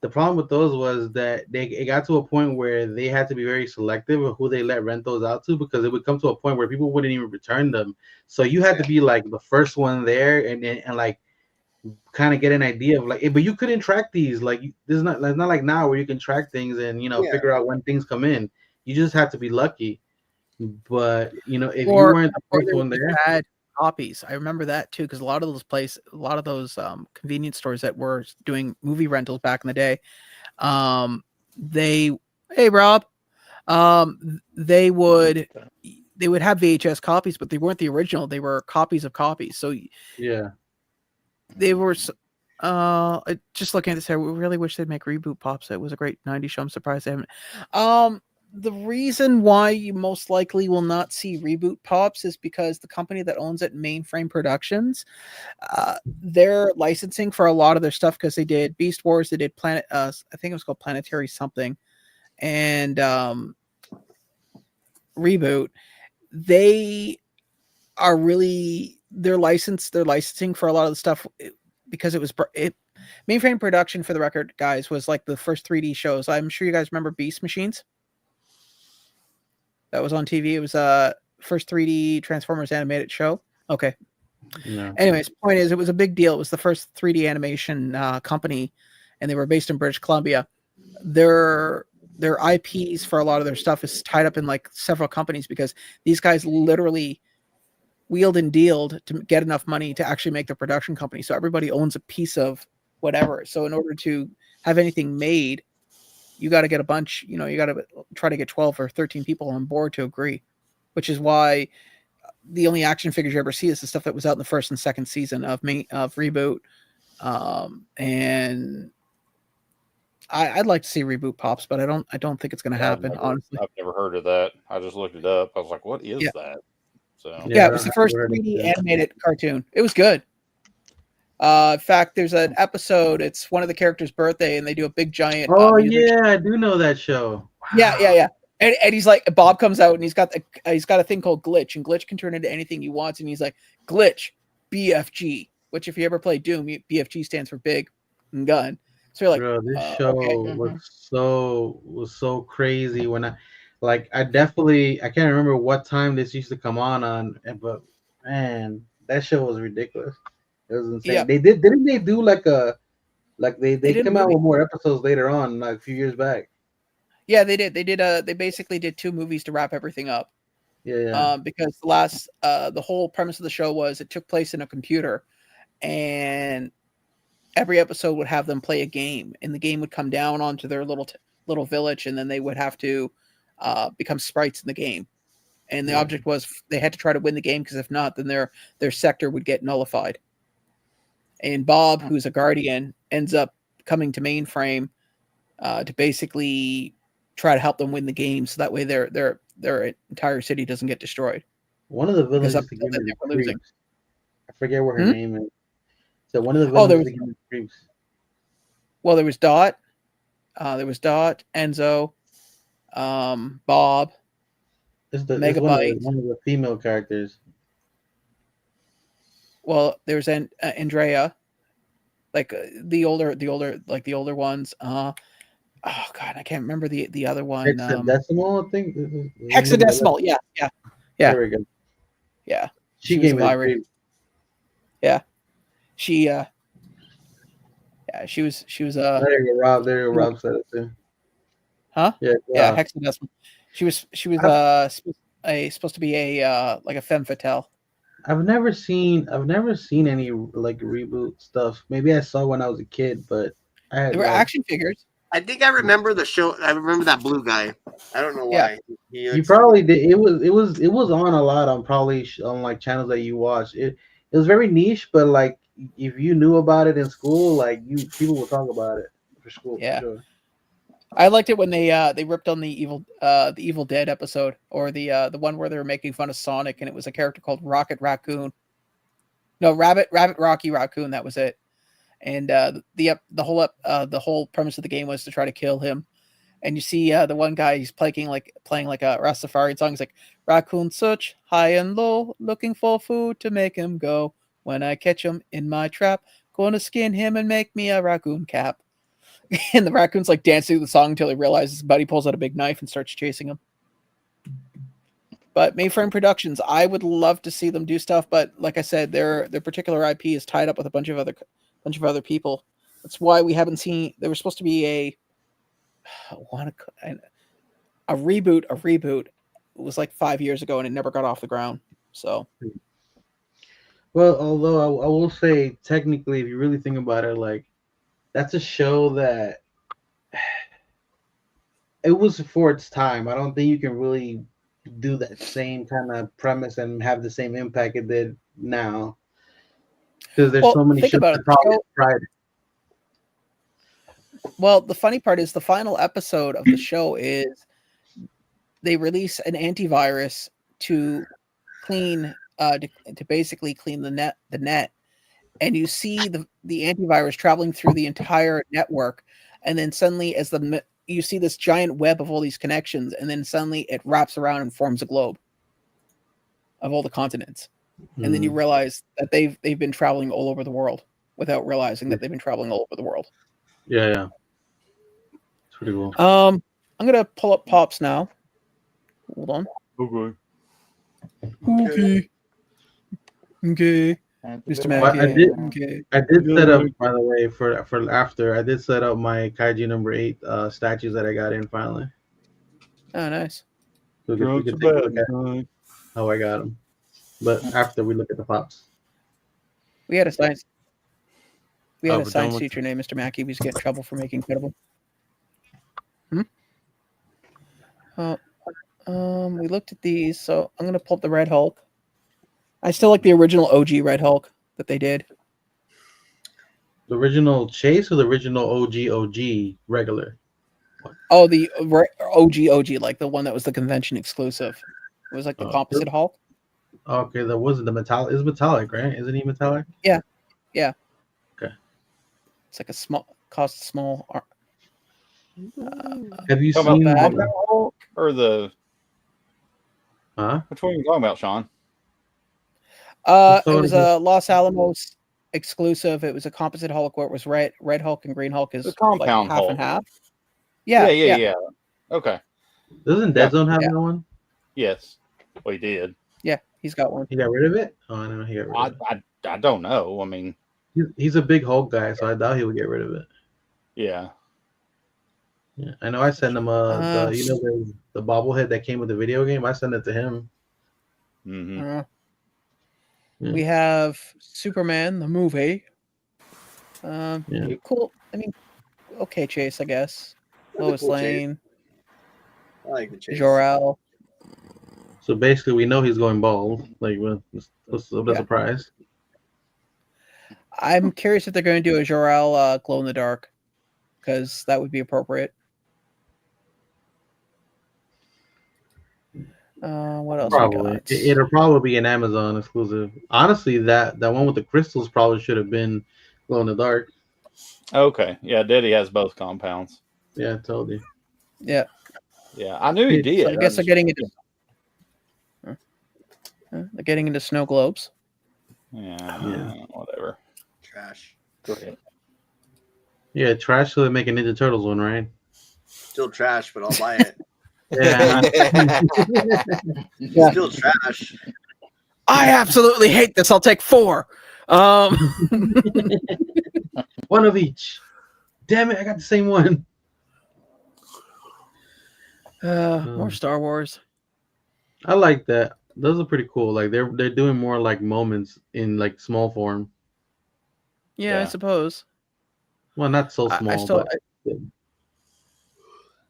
The problem with those was that it got to a point where they had to be very selective of who they let rent those out to, because it would come to a point where people wouldn't even return them. So you had to be like the first one there and like kind of get an idea of like, but you couldn't track these. Like, this is not like now where you can track things and figure out when things come in. You just have to be lucky. But if you weren't the first one there, had copies. I remember that too, because a lot of those convenience stores that were doing movie rentals back in the day, they would have VHS copies, but they weren't the original. They were copies of copies. So they were. Just looking at this here, we really wish they'd make Reboot Pops. It was a great 90s show. I'm surprised they haven't. The reason why you most likely will not see Reboot Pops is because the company that owns it, Mainframe Productions, they're licensing for a lot of their stuff, because they did Beast Wars, they did Planet, I think it was called Planetary something, and Reboot. They're licensing for a lot of the stuff because Mainframe Production, for the record, guys, was like the first 3D shows. I'm sure you guys remember Beast Machines. That was on TV. It was first 3D Transformers animated show. Okay. Yeah. Anyways, point is, it was a big deal. It was the first 3D animation company, and they were based in British Columbia. Their IPs for a lot of their stuff is tied up in like several companies, because these guys literally wheeled and dealed to get enough money to actually make their production company. So everybody owns a piece of whatever. So in order to have anything made, you got to get a bunch, you got to try to get 12 or 13 people on board to agree, which is why the only action figures you ever see is the stuff that was out in the first and second season of Reboot. And I'd like to see Reboot Pops, but I don't think it's going to happen. Honestly, I've never heard of that. I just looked it up. I was like, what is that? So it was the first 3D animated cartoon. It was good. In fact, there's an episode. It's one of the characters' birthday, and they do a big giant. I do know that show. Yeah. And he's like, Bob comes out, and he's got a thing called Glitch, and Glitch can turn into anything he wants. And he's like, Glitch, BFG, which if you ever play Doom, BFG stands for Big and Gun. So you're like, bro, this show was so crazy. When I can't remember what time this used to come on, but man, that show was ridiculous. It was insane. Yeah. Didn't they do they came out with more episodes later on, like a few years back? Yeah, they did. They basically did 2 movies to wrap everything up. Yeah. Because the whole premise of the show was it took place in a computer, and every episode would have them play a game, and the game would come down onto their little village, and then they would have to become sprites in the game. And the object was they had to try to win the game, because if not, then their sector would get nullified. And Bob, who's a guardian, ends up coming to Mainframe to basically try to help them win the game, so that way their entire city doesn't get destroyed. One of the villains were losing. I forget what her name is. So one of the villains creeps. Well, there was Dot. Enzo, Bob. This is Megabyte. One of the female characters. Well, there's Andrea, like the older ones. Oh God, I can't remember the other one. Hexadecimal, I think. Hexadecimal, yeah. There we go. Yeah, she gave me a Yeah, she Yeah, she was There you go, Rob. There you go, Rob said it too. huh? Yeah, Yeah, Hexadecimal. She was supposed to be a like a femme fatale. I've never seen any like reboot stuff. Maybe I saw when I was a kid, but I had They were like action figures. I think I remember the show. I remember that blue guy. I don't know Yeah. why. you probably did. It was on a lot on probably on like channels that you watch. It was very niche, but like if you knew about it in school, like people would talk about it for school. Yeah. For sure. I liked it when they ripped on the Evil Dead episode, or the one where they were making fun of Sonic, and it was a character called Rocket Raccoon. No, Rabbit Rocky Raccoon. That was it. And the whole premise of the game was to try to kill him. And you see the one guy, he's playing like a Rastafarian song. He's like, "Raccoon search high and low, looking for food to make him go. When I catch him in my trap, gonna skin him and make me a raccoon cap." And the raccoon's like dancing the song until he realizes his buddy pulls out a big knife and starts chasing him. But Mainframe Productions, I would love to see them do stuff, but like I said, their particular IP is tied up with a bunch of other people. That's why we haven't seen. There was supposed to be a reboot. It was like 5 years ago, and it never got off the ground. So, well, although I will say, technically, if you really think about it, like that's a show that it was for its time. I don't think you can really do that same kind of premise and have the same impact it did now, because there's so many shows that probably tried it. Well, the funny part is the final episode of the show is they release an antivirus to clean to basically clean the net, and you see the antivirus traveling through the entire network, and then suddenly you see this giant web of all these connections, and then suddenly it wraps around and forms a globe of all the continents. And then you realize that they've been traveling all over the world without realizing that they've been traveling all over the world. Yeah. It's pretty cool. I'm gonna pull up Pops now. Hold on. Okay. Mr. Mackey. I did set up, by the way, for after. I did set up my Kaiju number 8 statues that I got in finally. Oh, nice. So we can take a look at how I got them. But after we look at the Pops. We had a science teacher named Mr. Mackey. We used to get in trouble for making credible. We looked at these, so I'm gonna pull up the Red Hulk. I still like the original OG Red Hulk that they did. The original Chase or the original OG regular? Oh, the OG, like the one that was the convention exclusive. It was like the composite Hulk. Okay, that wasn't the metallic. It's metallic, right? Isn't he metallic? Yeah. Okay. It's like a small. Have you seen the Hulk or the? Huh? Which one are you talking about, Sean? It was a Los Alamos exclusive. It was a composite Hulk where it was red Hulk and green Hulk is the compound like half Hulk. and half. Yeah. Okay. Doesn't Dead Zone have that one? Yes. Well, he did. Yeah, he's got one. He got rid of it? Oh, I don't know. He got rid of it. I don't know. I mean, he's a big Hulk guy, so I doubt he would get rid of it. Yeah. Yeah, I know. I sent him the bobblehead that came with the video game. I sent it to him. Mm-hmm. We have Superman the movie. Cool. I mean, okay, Chase, I guess. Lois Lane. I like the Chase. Jor-El. So basically, we know he's going bald. Like, what's the surprise? I'm curious if they're going to do a Jor-El glow in the dark, because that would be appropriate. What else? Probably. It'll probably be an Amazon exclusive. Honestly, that one with the crystals probably should have been glow in the dark. Okay. Yeah, Daddy has both compounds. Yeah, I told you. Yeah. Yeah, I knew he did. So I guess they're getting into snow globes. Yeah. Whatever. Trash. Go ahead. Yeah, trash. So they make a Ninja Turtles one, right? Still trash, but I'll buy it. Yeah. Still trash. I absolutely hate this. I'll take 4. One of each. Damn it! I got the same one. More Star Wars. I like that. Those are pretty cool. Like they're doing more like moments in like small form. Yeah, I suppose. Well, not so I small, still, but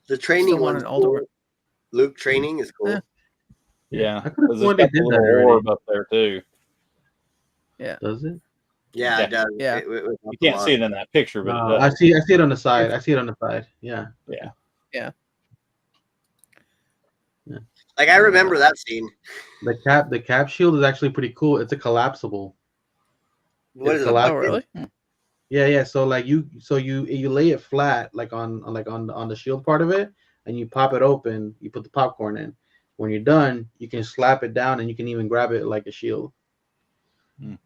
The training want one's an older cool. one. Luke training is cool. Yeah, I could have because sworn it's they got the did that little already. orb up there too. Does it? Yeah, Yeah. it does. Yeah. You can't see it in that picture, but it I does. see it on the side. I see it on the side. Yeah. Yeah. Like I remember that scene. The cap shield is actually pretty cool. It's a collapsible. What It's is it? Oh, really? Yeah. So like you lay it flat like on the shield part of it, and you pop it open. You put the popcorn in. When you're done, you can slap it down, and you can even grab it like a shield.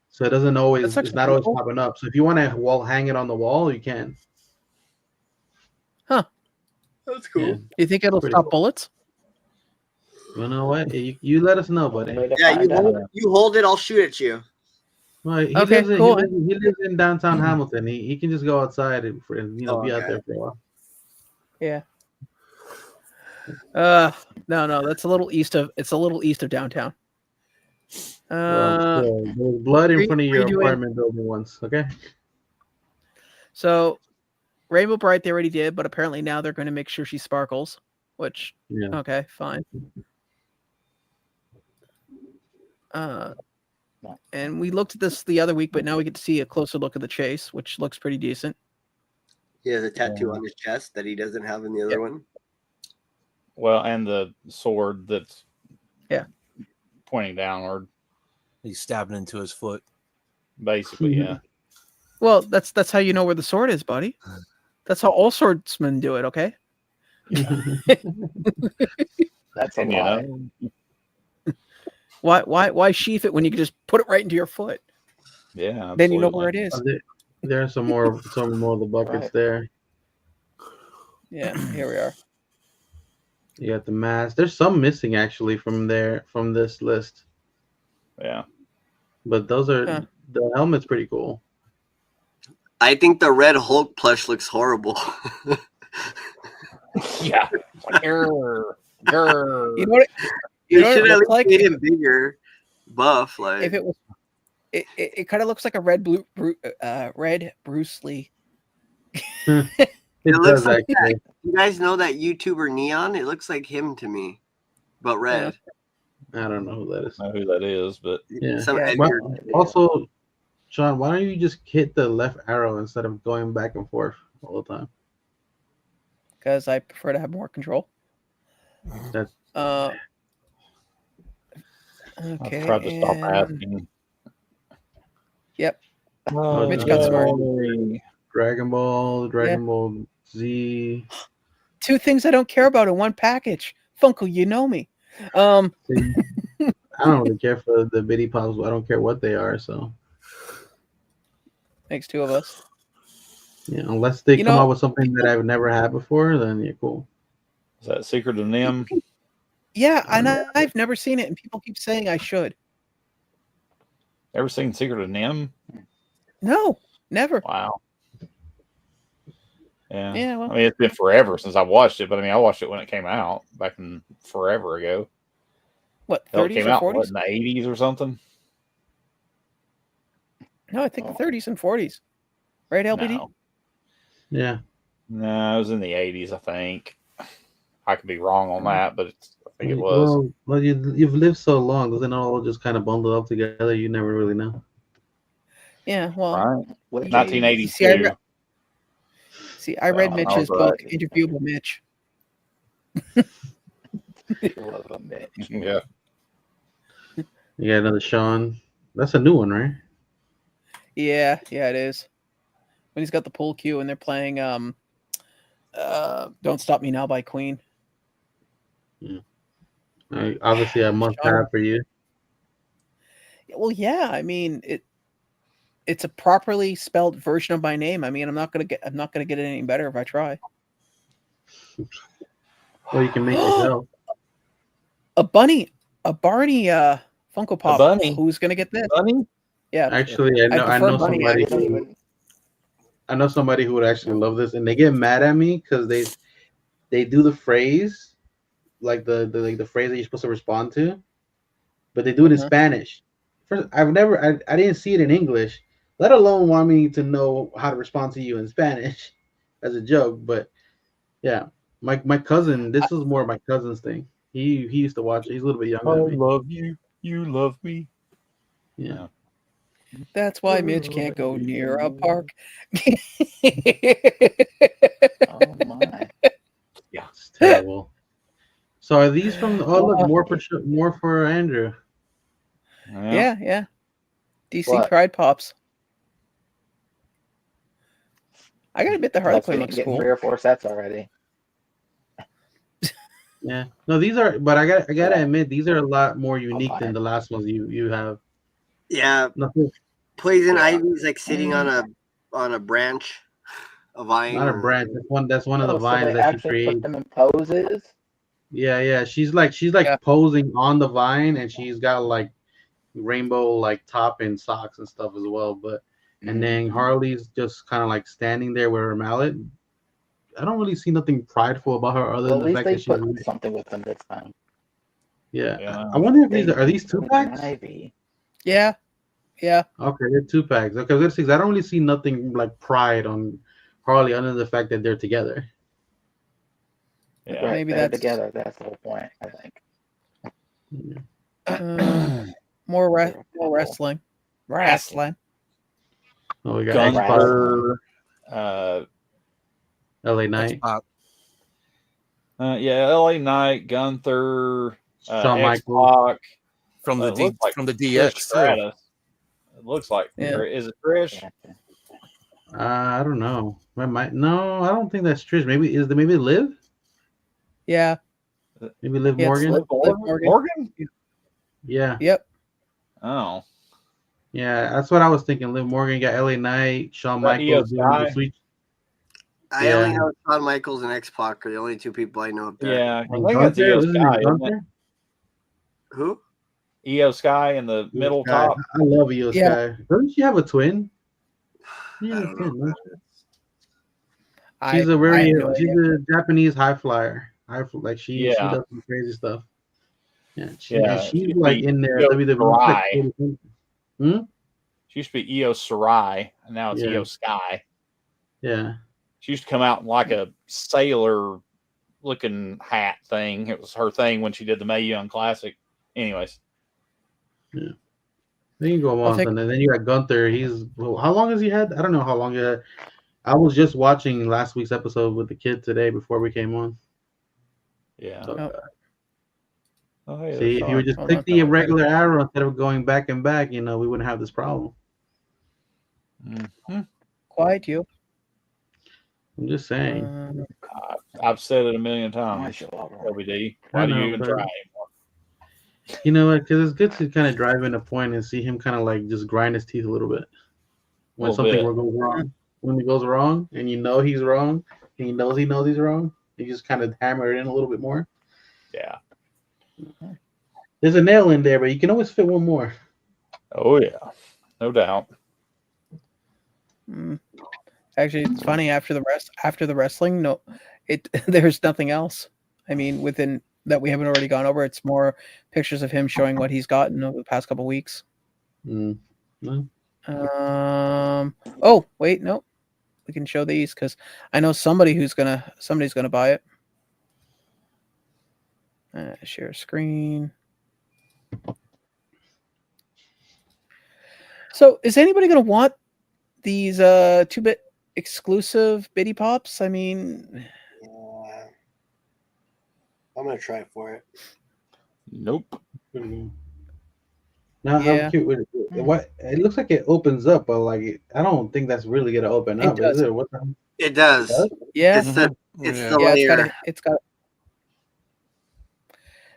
So it doesn't always. That's It's not actually always cool. popping up. So if you want to hang it on the wall, you can. That's cool. Yeah. You think it'll Pretty stop cool. bullets? You know what? You let us know, buddy. Yeah, you hold it. I'll shoot at you. Well, he Okay, lives cool. he lives in downtown Hamilton. He can just go outside and be out Okay. there for a while. Yeah. No, that's a little east of. It's a little east of downtown. Well, there was blood in front of your redoing- apartment building once. Okay. So, Rainbow Bright they already did, but apparently now they're going to make sure she sparkles. Which, okay, fine. And we looked at this the other week, but now we get to see a closer look at the chase, which looks pretty decent. He has a tattoo on his chest that he doesn't have in the other one. Well, and the sword that's pointing downward. He's stabbing into his foot. Basically, yeah. Well, that's how you know where the sword is, buddy. That's how all swordsmen do it, okay? That's a lie. Why sheath it when you can just put it right into your foot? Yeah, absolutely. Then you know where it is. There are some more of the buckets there. Yeah, here we are. You got the mask. There's some missing actually from this list. Yeah. But those are the helmet's pretty cool. I think the Red Hulk plush looks horrible. Yeah. Grr. You know what? You should at least like made him bigger, buff. Like if it was, it kind of looks like a red Bruce Lee. It looks does like actually. that. You guys know that YouTuber Neon? It looks like him to me, but red. I don't know who that is. I don't know who that is, but Yeah. Yeah. Well, also, Sean, why don't you just hit the left arrow instead of going back and forth all the time? Because I prefer to have more control. That's okay. I've tried to stop asking. Yep. Oh, Mitch got smart. Dragon Ball Z. Two things I don't care about in one package. Funko, you know me. I don't really care for the bitty pops. I don't care what they are. So Makes two of us. yeah, unless they come out with something that I've never had before, then yeah, cool. Is that Secret of Nim? Yeah, and I've never seen it, and people keep saying I should. Ever seen Secret of Nim? No, never. Wow. Yeah. Yeah, well. I mean, it's been forever since I watched it, but I mean, I watched it when it came out back in forever ago. What, It 30s came or out 40s? what, in the 80s or something? No, I think 30s and 40s. Right, LBD? No. Yeah. No, it was in the 80s, I think. I could be wrong on that, but I think it was. Well, you've lived so long, doesn't it all just kind of bundle up together? You never really know. Yeah, well. Right. What 1982. I read Well, Mitch's I was book, right. Interviewable Mitch. Love a bitch. Yeah. You got another Sean. That's a new one, right? Yeah, it is. When he's got the pool cue and they're playing Don't Stop Me Now by Queen. Obviously, a must have for you. Well, yeah, I mean it's a properly spelled version of my name. I mean, I'm not gonna get it any better if I try. Or you can make yourself. A Barney Funko Pop. bunny? Who's gonna get this? Bunny? Yeah. Actually, I know prefer Bunny, somebody. actually. I know somebody who would actually love this, and they get mad at me because they do the phrase like the phrase that you're supposed to respond to, but they do it in Spanish. First, I didn't see it in English, let alone want me to know how to respond to you in Spanish as a joke. But yeah, my cousin, this was more my cousin's thing. He used to watch it. He's a little bit younger than me. love you. You love me. Yeah. That's why Mitch can't go near a park. Oh my! Yeah, It's terrible. So are these from? Oh, look, more for Andrew. Yeah. DC What? Pride Pops. I gotta admit the Plus, we Harlequin can looks get cool. 3 or 4 sets already. Yeah. No, these are. But I gotta Yeah. admit, these are a lot more unique buy than it. the last ones you have. Yeah, Nothing. Poison Yeah. Ivy's like sitting on a branch, a vine. Not a or- branch. That's one of the Oh, so vines they that she actually created. put them in poses. Yeah. She's like Yeah. posing on the vine, and she's got like rainbow like top and socks and stuff as well. But and then Harley's just kind of like standing there with her mallet. I don't really see nothing prideful about her other Well, than at the least fact they that she's put something with them this time. yeah. Yeah. I wonder if They these are these included 2-packs? Ivy. Yeah. Okay, they're 2-packs. Okay, let's see. I don't really see nothing like pride on Harley other than the fact that they're together. Yeah. Right, Maybe they're that's- together. That's the whole point, I think. More couple. wrestling. Wrestling. Oh, we got Gunther. LA Knight, X-Pac. Yeah, LA Knight, Gunther, Shawn Michaels. X-Pac. from the It looks like from the Trish DX. too. Stratus. It looks like. Yeah. Or is it Trish? Gotcha. I don't know. No, I don't think that's Trish. Maybe Liv? Yeah. Maybe Liv Yeah, it's Morgan? Liv Morgan. Yeah. Yep. Oh. Yeah, that's what I was thinking. Liv Morgan got LA Knight, Shawn That Michaels doing the ESI? sweet. I Yeah. only know Shawn Michaels and X-Pac are the only two people I know up there. Yeah. I And think that's Gunther? Io Isn't it Sky, isn't it? Gunther? Who? Io Sky in the middle Sky. top. I love Io Yeah. Sky. Doesn't she have a twin? I Yeah, don't know. She's I have no she's idea. a Japanese high flyer. She Yeah. does some crazy stuff. Yeah, and Yeah, she's she'd like be in there Io WWE. Shirai. She used to be Io Sarai, and now it's Yeah. Io Sky. Yeah. She used to come out in like a sailor looking hat thing. It was her thing when she did the Mae Young Classic. Anyways. Then you go I'll on, take- and then you got Gunther. How long has he had? I don't know how long he had. I was just watching last week's episode with the kid today before we came on. Yeah. Oh. Oh, hey, See, if you would just Hold click on. the regular arrow instead of going back and back, we wouldn't have this problem. Quiet you. I'm just saying. I've said it a million I might times. show up. LBD. I Why do know, you even but- try anymore? You know what? Because it's good to kind of drive in a point and see him kind of like just grind his teeth a little bit when Little something bit. goes wrong. When it goes wrong, and he's wrong, and he knows he's wrong, you just kind of hammer it in a little bit more. Yeah. There's a nail in there, but you can always fit one more. Oh yeah. No doubt. Actually, it's funny after the wrestling, no, there's nothing else. I mean, within that we haven't already gone over. It's more pictures of him showing what he's gotten over the past couple weeks. No. Oh wait, no, we can show these because I know somebody's gonna buy it. Share screen. So, is anybody gonna want these 2-bit exclusive Biddy Pops? I mean, I'm gonna try for it. Nope. Now Yeah. I'm curious. What it looks like it opens up, but like I don't think that's really gonna open It up, does. is it? What the It does. yeah, It's the it's Yeah. the yeah, layer. it's got.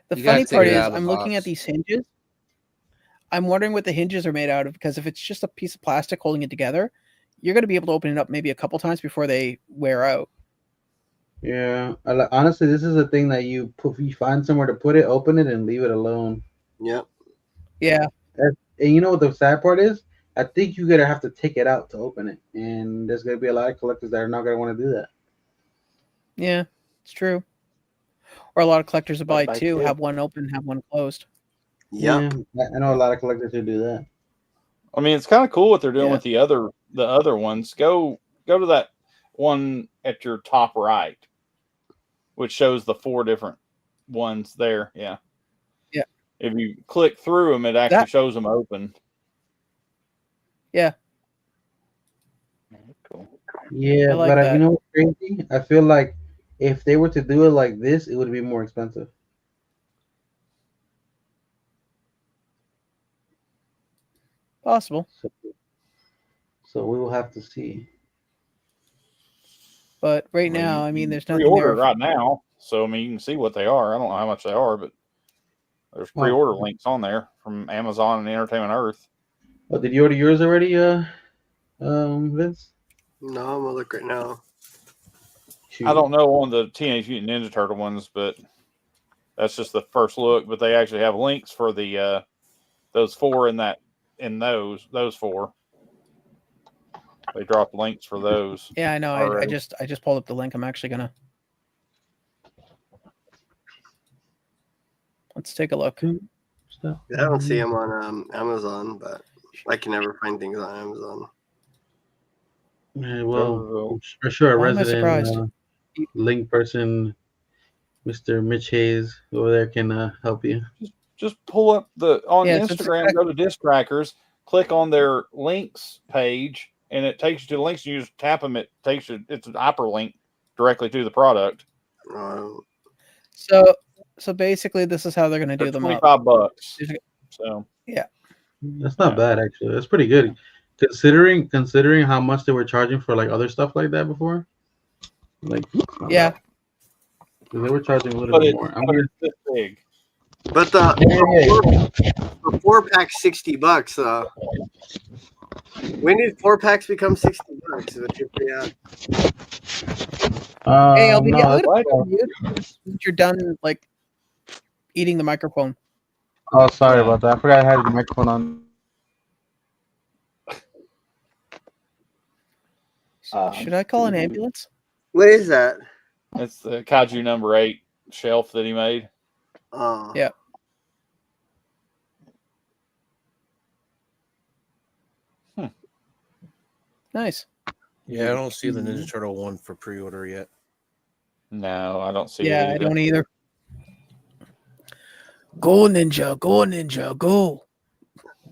The You gotta funny take part it is, out of the I'm looking at box. these hinges. I'm wondering what the hinges are made out of, because if it's just a piece of plastic holding it together, you're going to be able to open it up maybe a couple times before they wear out. Yeah, honestly, this is a thing that you find somewhere to put it, open it, and leave it alone. Yep. Yeah, And you know what the sad part is? I think you're gonna have to take it out to open it, and there's gonna be a lot of collectors that are not gonna want to do that. Yeah, it's true. Or a lot of collectors that buy buy two, two. have one open, have one closed. Yep. Yeah, I know a lot of collectors who do that. I mean, it's kind of cool what they're doing Yeah. with the other ones. Go to that one at your top right, which shows the 4 different ones there. Yeah. Yeah. If you click through them, it actually shows them open. Yeah. Cool. Yeah, I like but that. you know what's crazy? I feel like if they were to do it like this, it would be more expensive. Possible. So we will have to see. But right I mean, now, I you mean, can there's nothing pre-order there. right now, so I mean, you can see what they are. I don't know how much they are, but there's pre-order links on there from Amazon and Entertainment Earth. Oh, did you order yours already, Vince? No, I'm gonna look right now. Shoot. I don't know on the Teenage Mutant Ninja Turtle ones, but that's just the first look. But they actually have links for the those 4 in those 4. They dropped links for those. Yeah, I know. I already. just pulled up the link. I'm actually gonna. Let's take a look. I don't see them on Amazon, but I can never find things on Amazon. Yeah, well, Oh. for sure, a Why am I resident surprised? link person, Mr. Mitch Hayes over there can help you. Just pull up on Yeah, so it's Instagram, go to Disc Trackers, click on their links page, and it takes you to the links. And you just tap them. It takes you. It's an hyperlink directly to the product. So basically, this is how they're gonna do them up. $25. So yeah, That's not bad actually. That's pretty good, considering how much they were charging for like other stuff like that before. Like yeah. They were charging a little bit more. It's this big. But the 4-pack's $60. When did 4-packs become $60? Hey, LBD, no, I'm that's gonna put you once you're done like eating the microphone. Oh, sorry about that. I forgot I had the microphone on. Should I call an ambulance? What is that? It's the Kaiju number 8 shelf that he made. Oh. Yeah. Nice. Yeah, I don't see the Ninja Turtle one for pre-order yet. No, I don't see it. Yeah, I don't either. Go Ninja, go Ninja, go.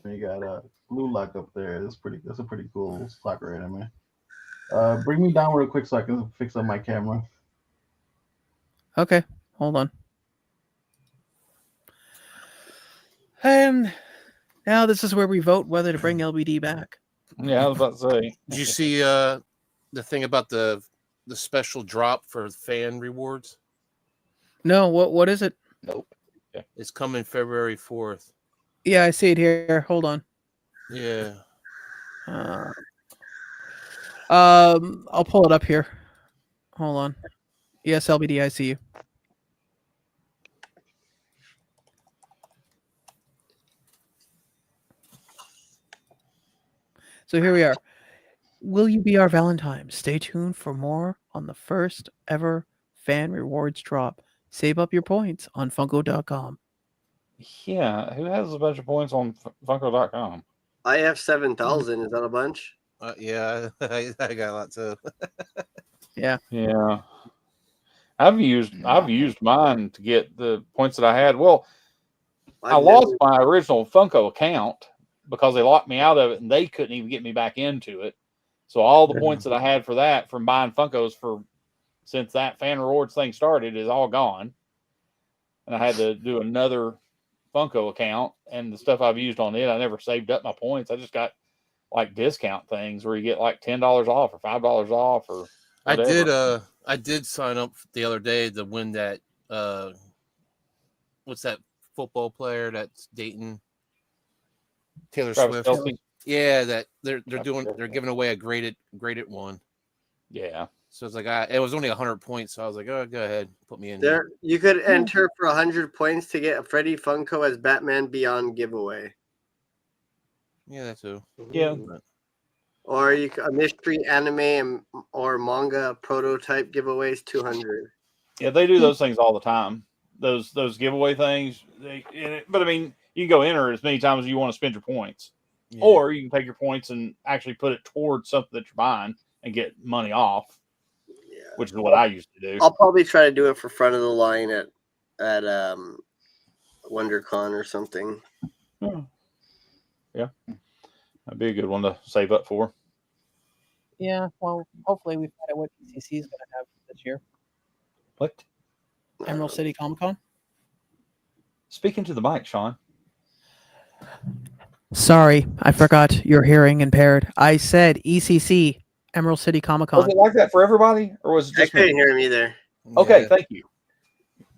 You got a blue lock up there. That's a pretty cool soccer anime. Bring me down real quick so I can fix up my camera. Okay, hold on. And now this is where we vote whether to bring LBD back. Yeah, I was about to say. Did you see the thing about the special drop for fan rewards? No, what is it? Nope. Yeah. It's coming February 4th. Yeah, I see it here. Hold on. Yeah. I'll pull it up here. Hold on. Yes, LBD, I see you. So here we are. Will you be our Valentine? Stay tuned for more on the first ever fan rewards drop. Save up your points on Funko.com. Yeah, who has a bunch of points on Funko.com? I have 7,000. Is that a bunch? Yeah, I got a lot too. Yeah. Yeah. I've used mine to get the points that I had. Well, I lost my original Funko account because they locked me out of it and they couldn't even get me back into it. So all the points that I had for that from buying Funkos since that fan rewards thing started is all gone. And I had to do another Funko account, and the stuff I've used on it, I never saved up my points. I just got like discount things where you get like $10 off or $5 off or whatever. I did sign up the other day to win that what's that football player that's dating Taylor Travis Swift? Kelce. Yeah, that they're giving away a graded one. Yeah. So it's like it was only 100 points, so I was like, oh, go ahead, put me in there. You could enter for 100 points to get a Freddy Funko as Batman Beyond giveaway. Yeah, that too. Yeah. Or a mystery anime or manga prototype giveaways, 200. Yeah, they do those things all the time. Those giveaway things. But I mean, you can go enter as many times as you want to spend your points, Yeah. or you can take your points and actually put it towards something that you're buying and get money off. Yeah. Which is what I used to do. I'll probably try to do it for front of the line at WonderCon or something. Yeah, that'd be a good one to save up for. Yeah, well, hopefully we find out what ECC is going to have this year. What? Emerald City Comic Con. Speaking to the mic, Sean. Sorry, I forgot you're hearing impaired. I said ECC, Emerald City Comic Con. Was it like that for everybody, or was it I just couldn't me? hear him either. Okay, Yeah. thank you.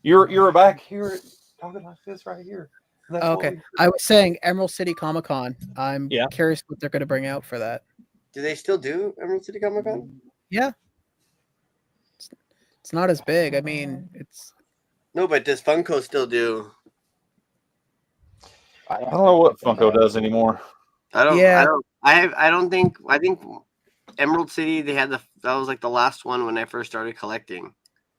You're back here talking like this right here. That's what Okay, I was saying Emerald City Comic Con. I'm Yeah. curious what they're going to bring out for that. Do they still do Emerald City Comic Con? Yeah, it's not as big. I mean, it's No, but does Funko still do? I don't know what Funko does anymore. I don't. Yeah. I don't think. I think Emerald City. They had that was like the last one when I first started collecting.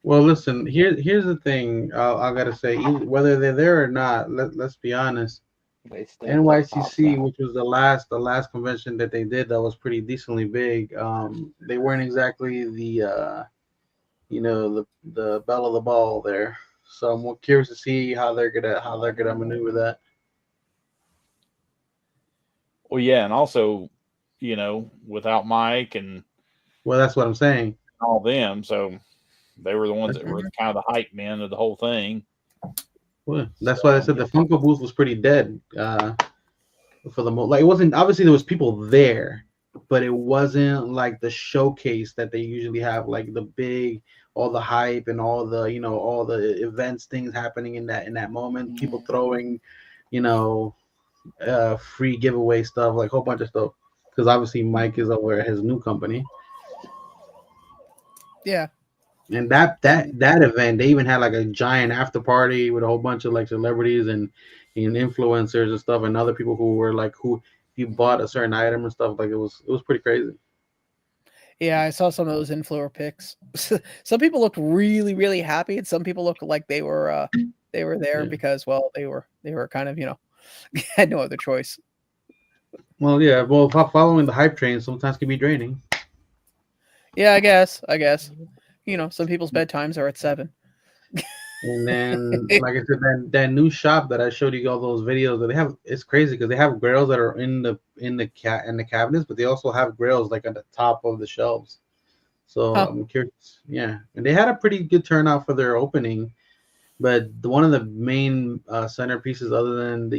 Well, listen. Here's the thing. I gotta say, whether they're there or not, let's be honest. NYCC, which was the last convention that they did, that was pretty decently big. They weren't exactly the the belle of the ball there. So I'm curious to see how they're gonna maneuver that. Well, yeah, and also, without Mike and Well, that's what I'm saying. all them, so they were the ones that were kind of the hype men of the whole thing. Well, that's why I said the Funko booth was pretty dead. For the most, like, it wasn't, obviously there was people there, but it wasn't like the showcase that they usually have, like the big, all the hype and all the all the events, things happening in that moment, people throwing free giveaway stuff, like a whole bunch of stuff, because obviously Mike is over at his new company. Yeah. And that event, they even had like a giant after party with a whole bunch of like celebrities and influencers and stuff, and other people who were like, who you bought a certain item and stuff. Like it was pretty crazy. Yeah, I saw some of those influencer pics. Some people looked really, really happy, and some people looked like they were there because, well, they were kind of had no other choice. Well, yeah, well, following the hype train sometimes can be draining. Yeah, I guess. Some people's bedtimes are at 7. And then, like I said, that new shop that I showed you all those videos that they have, it's crazy because they have grails that are in the cabinets, but they also have grails like at the top of the shelves. So I'm curious, yeah. And they had a pretty good turnout for their opening, but one of the main centerpieces, other than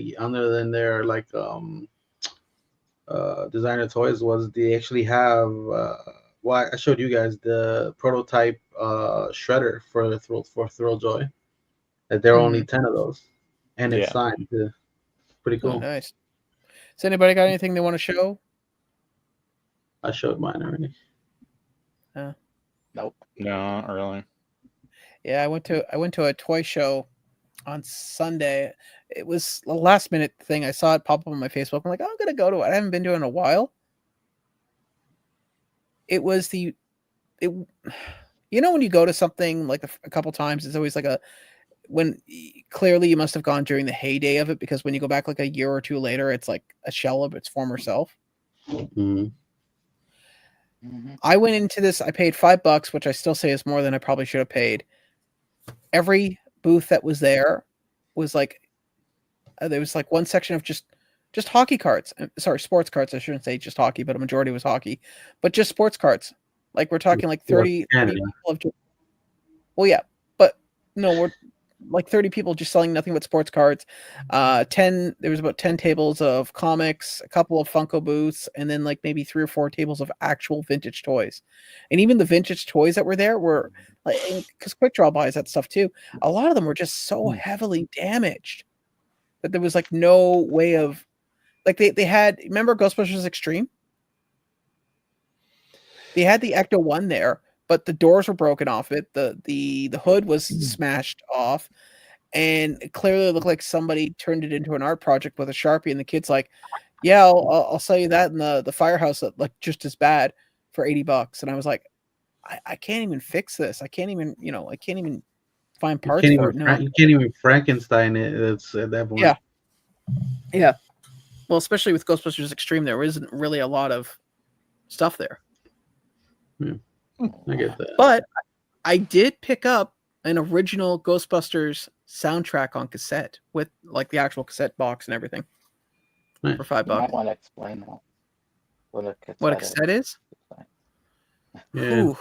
their like designer toys, was they actually have. Well, I showed you guys the prototype shredder for Thrilljoy. That there are only 10 of those, and it's signed. Pretty cool. Oh, nice. Has anybody got anything they want to show? I showed mine already. Nope. No, not really. Yeah, I went to a toy show on Sunday. It was a last minute thing. I saw it pop up on my Facebook. I'm like, I'm gonna go to it. I haven't been to it in a while. It was when you go to something like a couple times, it's always like when clearly you must have gone during the heyday of it, because when you go back like a year or two later, it's like a shell of its former self. Mm-hmm. I went into this, I paid $5, which I still say is more than I probably should have paid. Every booth that was there was like, there was like one section of just hockey cards. Sorry, sports cards. I shouldn't say just hockey, but a majority was hockey. But just sports cards. Like we're talking like 30 people of just, well, yeah, but no, we're like 30 people just selling nothing but sports cards. There was about 10 tables of comics, a couple of Funko booths, and then like maybe 3 or 4 tables of actual vintage toys. And even the vintage toys that were there were like, because Quickdraw buys that stuff too, a lot of them were just so heavily damaged that there was like no way of, like they had, remember Ghostbusters Extreme? They had the Ecto 1 there, but the doors were broken off it. The hood was smashed off, and it clearly looked like somebody turned it into an art project with a Sharpie, and the kid's like, yeah, I'll sell you that in the firehouse that like just as bad for $80. And I was like, I can't even fix this. I can't even, I can't even find You parts can't for even it. No. you can't even Frankenstein it. It's at that point. Yeah. Yeah. Well, especially with Ghostbusters Extreme, there isn't really a lot of stuff there. I get that. But I did pick up an original Ghostbusters soundtrack on cassette with like the actual cassette box and everything Nice. for $5. You might want to explain that. What a cassette is? Yeah. Ooh.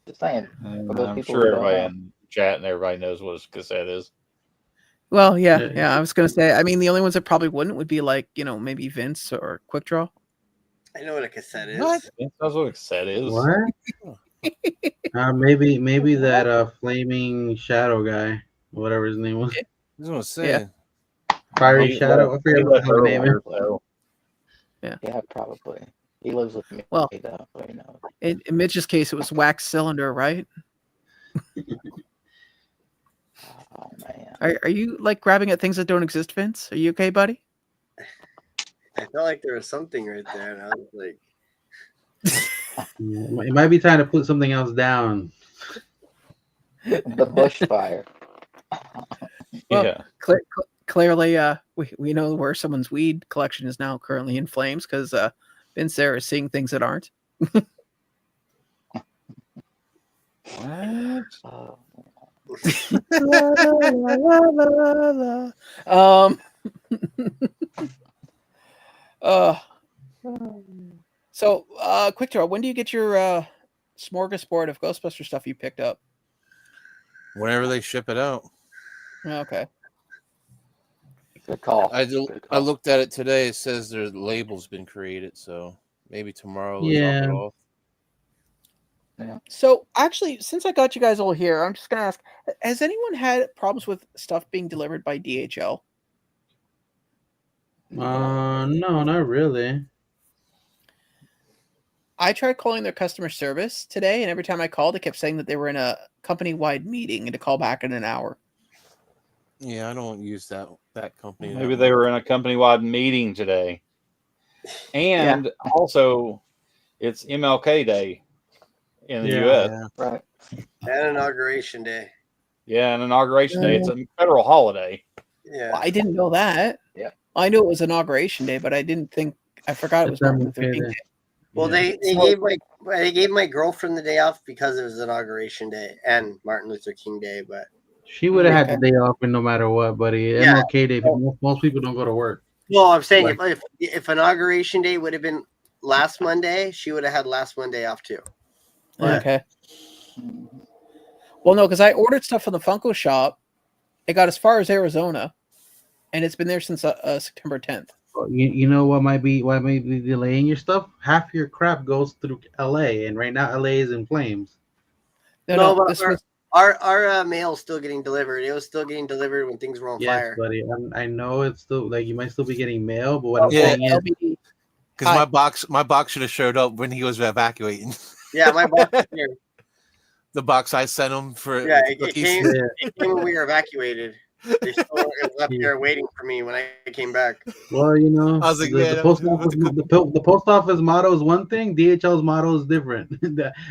Just saying. For those I'm people sure who don't everybody know. in chat and everybody knows what a cassette is. Well, yeah. Yeah. I was gonna say. I mean, the only ones that probably wouldn't would be like maybe Vince or Quickdraw. I know what a cassette is. What? That's what a cassette is. What? Maybe that flaming shadow guy, whatever his name was. I was gonna say. Yeah. Fiery He Shadow. I left- forget he what left the hell the name is. earlier, so- Yeah, probably. He lives with me. Well, though, so he knows. In Mitch's case, it was Wax Cylinder, right? Oh man. Are you like grabbing at things that don't exist, Vince? Are you okay, buddy? I felt like there was something right there, and I was like, It might be time to put something else down. The bushfire. Well, yeah. Clearly, we know where someone's weed collection is now currently in flames because Vince there is seeing things that aren't. What? So, Quickdraw, when do you get your smorgasbord of Ghostbuster stuff you picked up? Whenever they ship it out. Okay. Good call. I Good call. looked at it today. It says their label's been created, so maybe tomorrow they'll Yeah. drop it off. So, actually, since I got you guys all here, I'm just going to ask, has anyone had problems with stuff being delivered by DHL? No, not really. I tried calling their customer service today, and every time I called, they kept saying that they were in a company-wide meeting and to call back in an hour. Yeah, I don't use that company. Maybe they were in a company-wide meeting today. And also, it's MLK Day in the U.S. Yeah. Right. and Inauguration Day. Yeah, and Inauguration Day. It's a federal holiday. Yeah. Well, I didn't know that. Yeah. I knew it was Inauguration Day, but I forgot it was Martin Luther King Day. Well, they gave my girlfriend the day off because it was Inauguration Day and Martin Luther King Day, but She would have had the day off no matter what, buddy. Yeah. MLK Day. Most people don't go to work. well, I'm saying if Inauguration Day would have been last Monday, she would have had last Monday off too. But Okay. Well, no, because I ordered stuff from the Funko shop. It got as far as Arizona, and it's been there since September 10th. You know what might be delaying your stuff? Half your crap goes through LA, and right now LA is in flames. No, but this was our mail's still getting delivered. It was still getting delivered when things were on Yes, fire. buddy. I know it's still like you might still be getting mail, but what I'm Yeah. saying is, LBD. Because my box should have showed up when he was evacuating. Yeah, my box is here. The box I sent him for Yeah, with it cookies. came, it came when we were evacuated. They still it was up there waiting for me when I came back. well, you know, I was like, the, man, the post I'm- office, the post office motto is one thing. DHL's motto is different.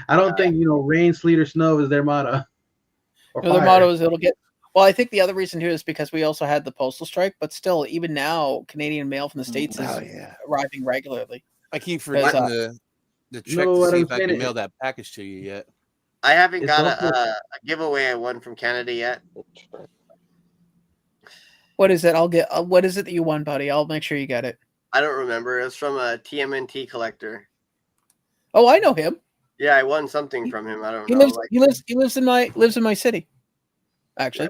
I don't think rain, sleet, or snow is their motto. Or No, their fire. motto is it'll get. Well, I think the other reason here is because we also had the postal strike, but still, even now, Canadian mail from the States is arriving regularly. I keep forgetting the check No, to what see I'm if I saying can is- mail that package to you yet. I haven't It's got also- a giveaway I won from Canada yet. What is it? I'll get. What is it that you won, buddy? I'll make sure you get it. I don't remember. It was from a TMNT collector. Oh, I know him. Yeah, I won something from him. I don't He know. lives. He lives in my city. Actually,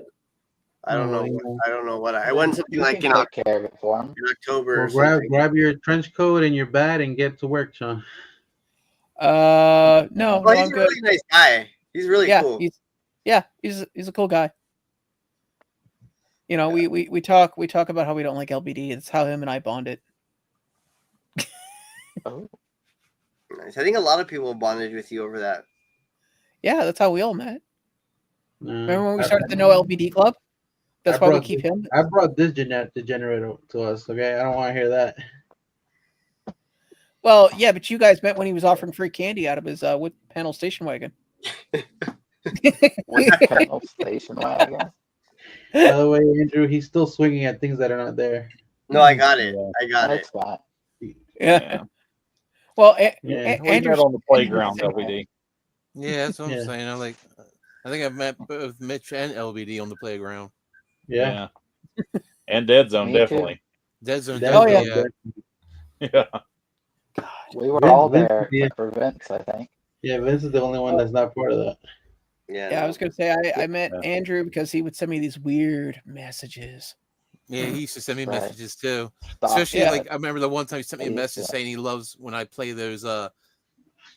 I don't know. I don't know what I won something like in take care of it for him. October. Well, Or something. grab your trench coat and your bat and get to work, Sean. no, Well, no, he's I'm a good. really nice guy. He's really cool. He's a cool guy. You know, we talk about how we don't like LBD. It's how him and I bonded. Oh, Nice. I think a lot of people bonded with you over that. Yeah, that's how we all met. Remember when we I- started the No LBD Club? That's I why we brought keep this- him. I brought this degenerator to us. Okay, I don't want to hear that. Well, yeah, but you guys met when he was offering free candy out of his wood panel station wagon. Wood panel station wagon. By the way, Andrew, he's still swinging at things that are not there. No, I got it. Yeah. I got it. That's fine. Yeah. Well, Yeah. We met on the playground, LBD. Yeah, that's what Yeah. I'm saying. I think I've met both Mitch and LBD on the playground. Yeah. And Dead Zone, Me too. definitely. Dead Zone. That- Oh, yeah. Yeah. We were Vince- all Vince- there yeah. except for Vince, I think. Yeah, Vince is the only one that's not part of that. Yeah. Yeah, I no. was gonna say I met Yeah. Andrew because he would send me these weird messages. Yeah, he used to send me Right. messages too. Stop. Especially Yeah. like I remember the one time he sent me a I used message to. saying he loves when I play those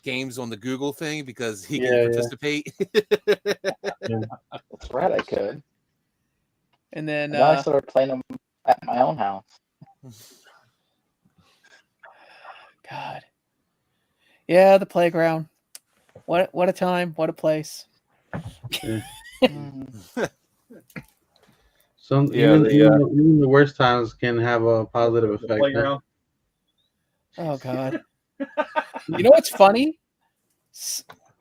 games on the Google thing because he Yeah, can yeah. participate. That's right, I could. And then And then I started playing them at my own house. God. Yeah, the playground. What a time, what a place. Some Yeah, even the worst times can have a positive The effect. huh? playground. Oh God. You know what's funny?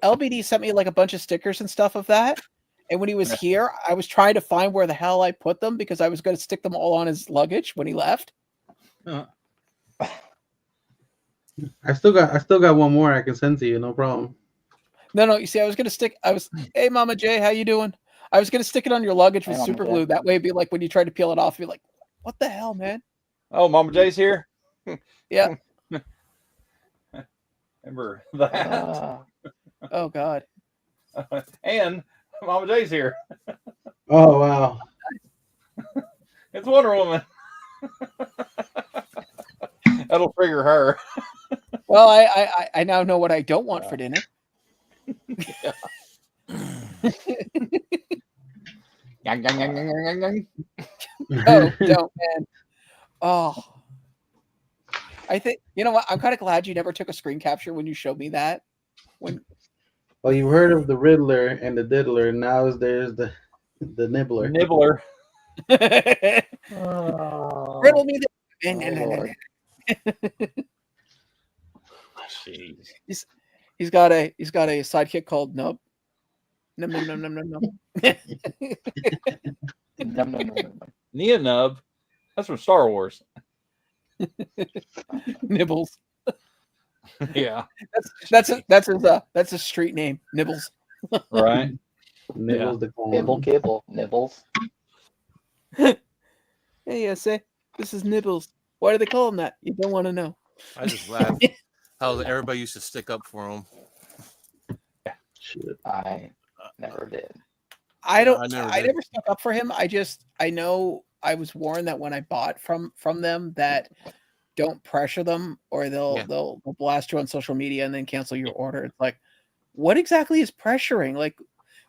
LBD sent me like a bunch of stickers and stuff of that. And when he was here, I was trying to find where the hell I put them because I was going to stick them all on his luggage when he left. I still got one more I can send to you, no problem. No, you see, hey Mama J, how you doing? I was going to stick it on your luggage with Hey, Mama super J. glue. That way it'd be like when you try to peel it off, you'd be like, what the hell, man? Oh, Mama J's here. Yeah. Remember that? Oh God. And Mama J's here. Oh wow. It's Wonder Woman. That'll trigger her. Well, I now know what I don't want for dinner. Oh, don't, man. Oh. I think, you know what? I'm kind of glad you never took a screen capture when you showed me that. Well, you've heard of the Riddler and the Diddler. Now there's the Nibbler. Nibbler. Riddle me the. Lord. Jeez. He's got a sidekick called Nub. Num num num num num num. Num, num, num, num. Nia Nub. That's from Star Wars. Nibbles. Yeah. That's a street name. Nibbles. Right. Nibbles the clown. Kibble, kibble, nibbles. Hey, I say this is Nibbles. Why do they call him that? You don't want to know. I just laugh how everybody used to stick up for him. Shit. I never did. I never never stuck up for him. I know I was warned that when I bought from them that don't pressure them or they'll blast you on social media and then cancel your order. It's like, what exactly is pressuring? Like,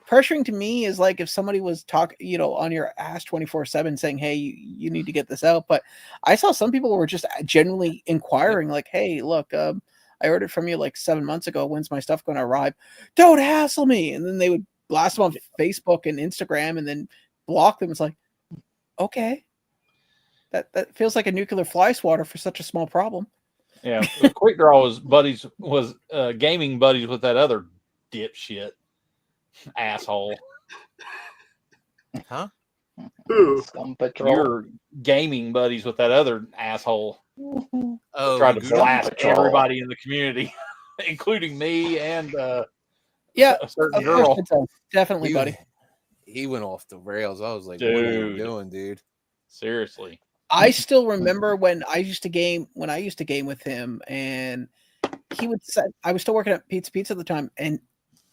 pressuring to me is like if somebody was talking, on your ass 24/7 saying, hey, you need to get this out. But I saw some people were just genuinely inquiring, like, hey, look, I ordered from you like 7 months ago. When's my stuff going to arrive? Don't hassle me. And then they would blast them on Facebook and Instagram and then block them. It's like, okay. That feels like a nuclear fly swatter for such a small problem. Yeah. Quickdraw was gaming buddies with that other dipshit asshole. Huh? Scum Patrol. You're gaming buddies with that other asshole. Oh, Tried to Google blast Patrol. everybody in the community, including me and Yeah, a certain of course girl. it does. Definitely, He- buddy. He went off the rails. I was like, what are you Dude. doing, dude? Seriously. I still remember when I used to game with him, and he would say, I was still working at Pizza at the time, and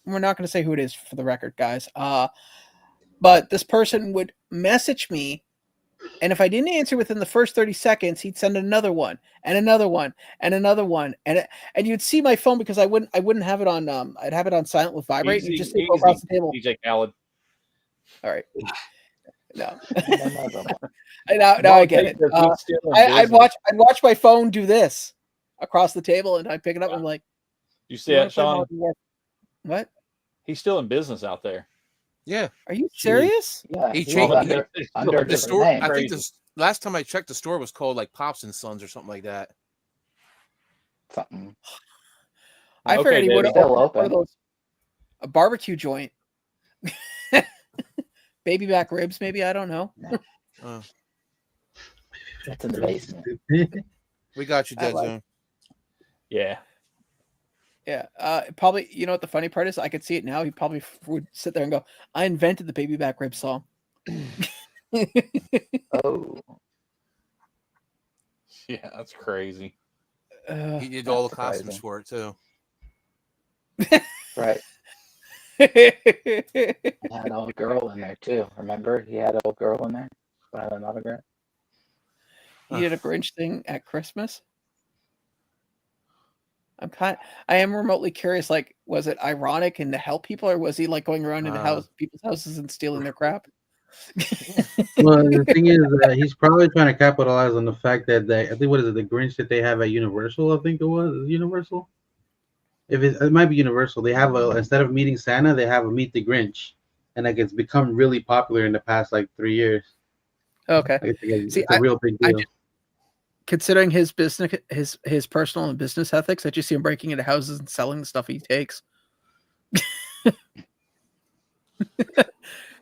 we're not going to say who it is for the record, guys. But this person would message me, and if I didn't answer within the first 30 seconds, he'd send another one and another one and another one, and you'd see my phone because I wouldn't have it on I'd have it on silent with vibrate, and you just see it go across the table. DJ Khaled. All right, no, Another one. now I get it. I'd watch my phone do this across the table, and I pick it up and I'm like, You see that, Sean? What? He's still in business out there. Yeah. Are you serious? Yeah, He he's changed- under a The different store, name. I think last time I checked, the store was called like Pops and Sons or something like that. something. I Okay, figured he would Debbie. have Still opened one of open. those a barbecue joint. Baby back ribs, maybe, I don't know. It's in the basement. We got you, I Dead like- Zone. Yeah. Yeah, probably. You know what the funny part is? I could see it now. He probably would sit there and go, "I invented the baby back rib song." Oh, Yeah, that's crazy. He did all the That's costumes surprising. for it too. right. He had an old girl in there too. Remember, he had an old girl in there. By an autograph. He did a Grinch thing at Christmas. I am remotely curious. Like, was it ironic and to help people, or was he like going around into people's houses and stealing their crap? Well, the thing is, he's probably trying to capitalize on the fact that I think, what is it, the Grinch that they have at Universal? I think it was Universal. If it might be Universal, they have instead of meeting Santa, they have a meet the Grinch, and like it's become really popular in the past like 3 years. Okay, Like, see, it's a real big deal. Considering his business, his personal and business ethics, I just see him breaking into houses and selling the stuff he takes.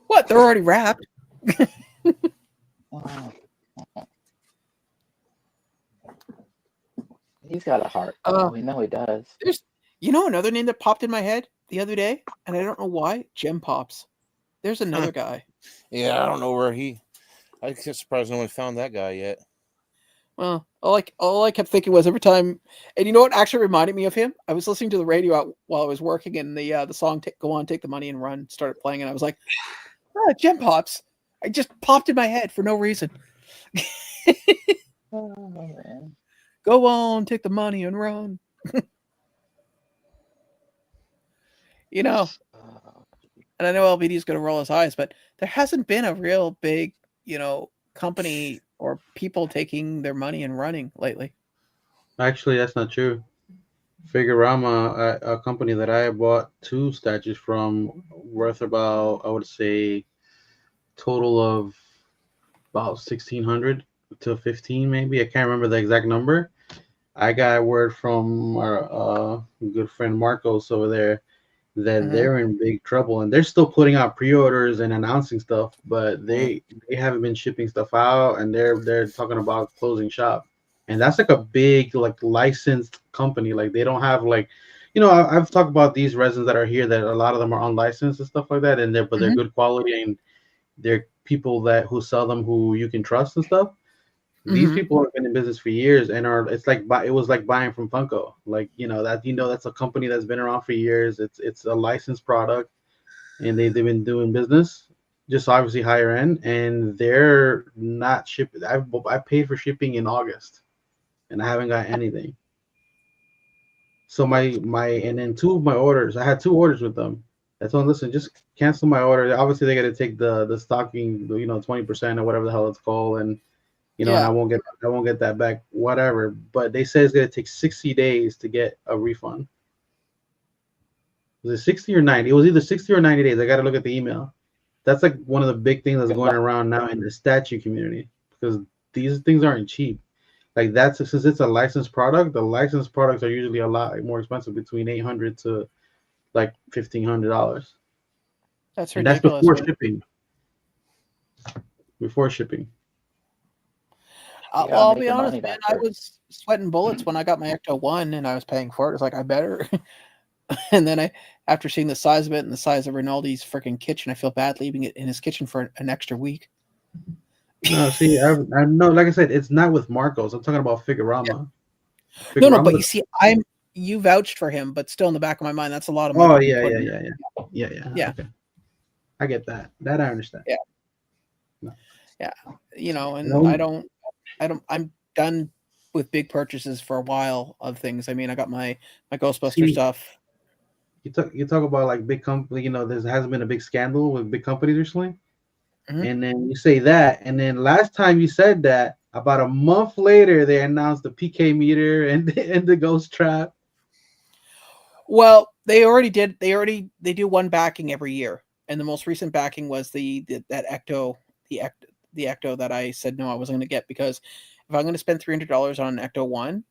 What? They're already wrapped. He's got a heart. We know he does. There's, another name that popped in my head the other day, and I don't know why. Gem Pops. There's another guy. Yeah, I don't know where I get surprised no one found that guy yet. Well, all I kept thinking was every time, and you know what actually reminded me of him? I was listening to the radio while I was working, and the song "Go On, Take the Money and Run" started playing, and I was like, Gem Pops. I just popped in my head for no reason. Oh, man. Go on, take the money and run. And I know LBD is going to roll his eyes, but there hasn't been a real big, company or people taking their money and running lately. Actually, that's not true. Figurama, a company that I bought 2 statues from, worth about, I would say, total of about 1,600 to 15, maybe. I can't remember the exact number. I got word from our good friend Marcos over there that they're in big trouble, and they're still putting out pre-orders and announcing stuff, but they haven't been shipping stuff out, and they're talking about closing shop. And that's like a big licensed company. Like they don't have I've talked about these resins that are here that a lot of them are unlicensed and stuff like that, and they're good quality, and they're people who sell them who you can trust and stuff. These people have been in business for years and it was like buying from Funko. That's a company that's been around for years. It's a licensed product, and they've been doing business, just obviously higher end, and they're not shipping. I paid for shipping in August, and I haven't got anything. So and then 2 of my orders, I had 2 orders with them. I told them, listen, just cancel my order. Obviously, they got to take the stocking, 20% or whatever the hell it's called, and and I won't get that back, whatever. But they said it's gonna take 60 days to get a refund. Was it 60 or 90? It was either 60 or 90 days. I got to look at the email. That's like one of the big things that's going around now in the statue community, because these things aren't cheap. Like since it's a licensed product, the licensed products are usually a lot more expensive, between $800 to like $1,500. That's ridiculous. And that's before shipping. Before shipping. I'll be honest, man. I was sweating bullets when I got my Ecto 1 and I was paying for it. It's like, I better. And then after seeing the size of it and the size of Rinaldi's freaking kitchen, I feel bad leaving it in his kitchen for an extra week. No, see, I know, like I said, it's not with Marcos. I'm talking about Figurama. Yeah. No, but you see, you vouched for him, but still in the back of my mind, that's a lot of money. Oh, yeah. Okay. I get that. That I understand. Yeah. No. Yeah. And I'm done with big purchases for a while of things. I mean, I got my Ghostbuster stuff. You talk about like big company, there hasn't been a big scandal with big companies recently. And then you say that, and then last time you said that, about a month later, they announced the PK meter and the ghost trap. Well, they do one backing every year, and the most recent backing was that Ecto, the Ecto that I said no, I wasn't going to get, because if I'm going to spend $300 on an Ecto 1,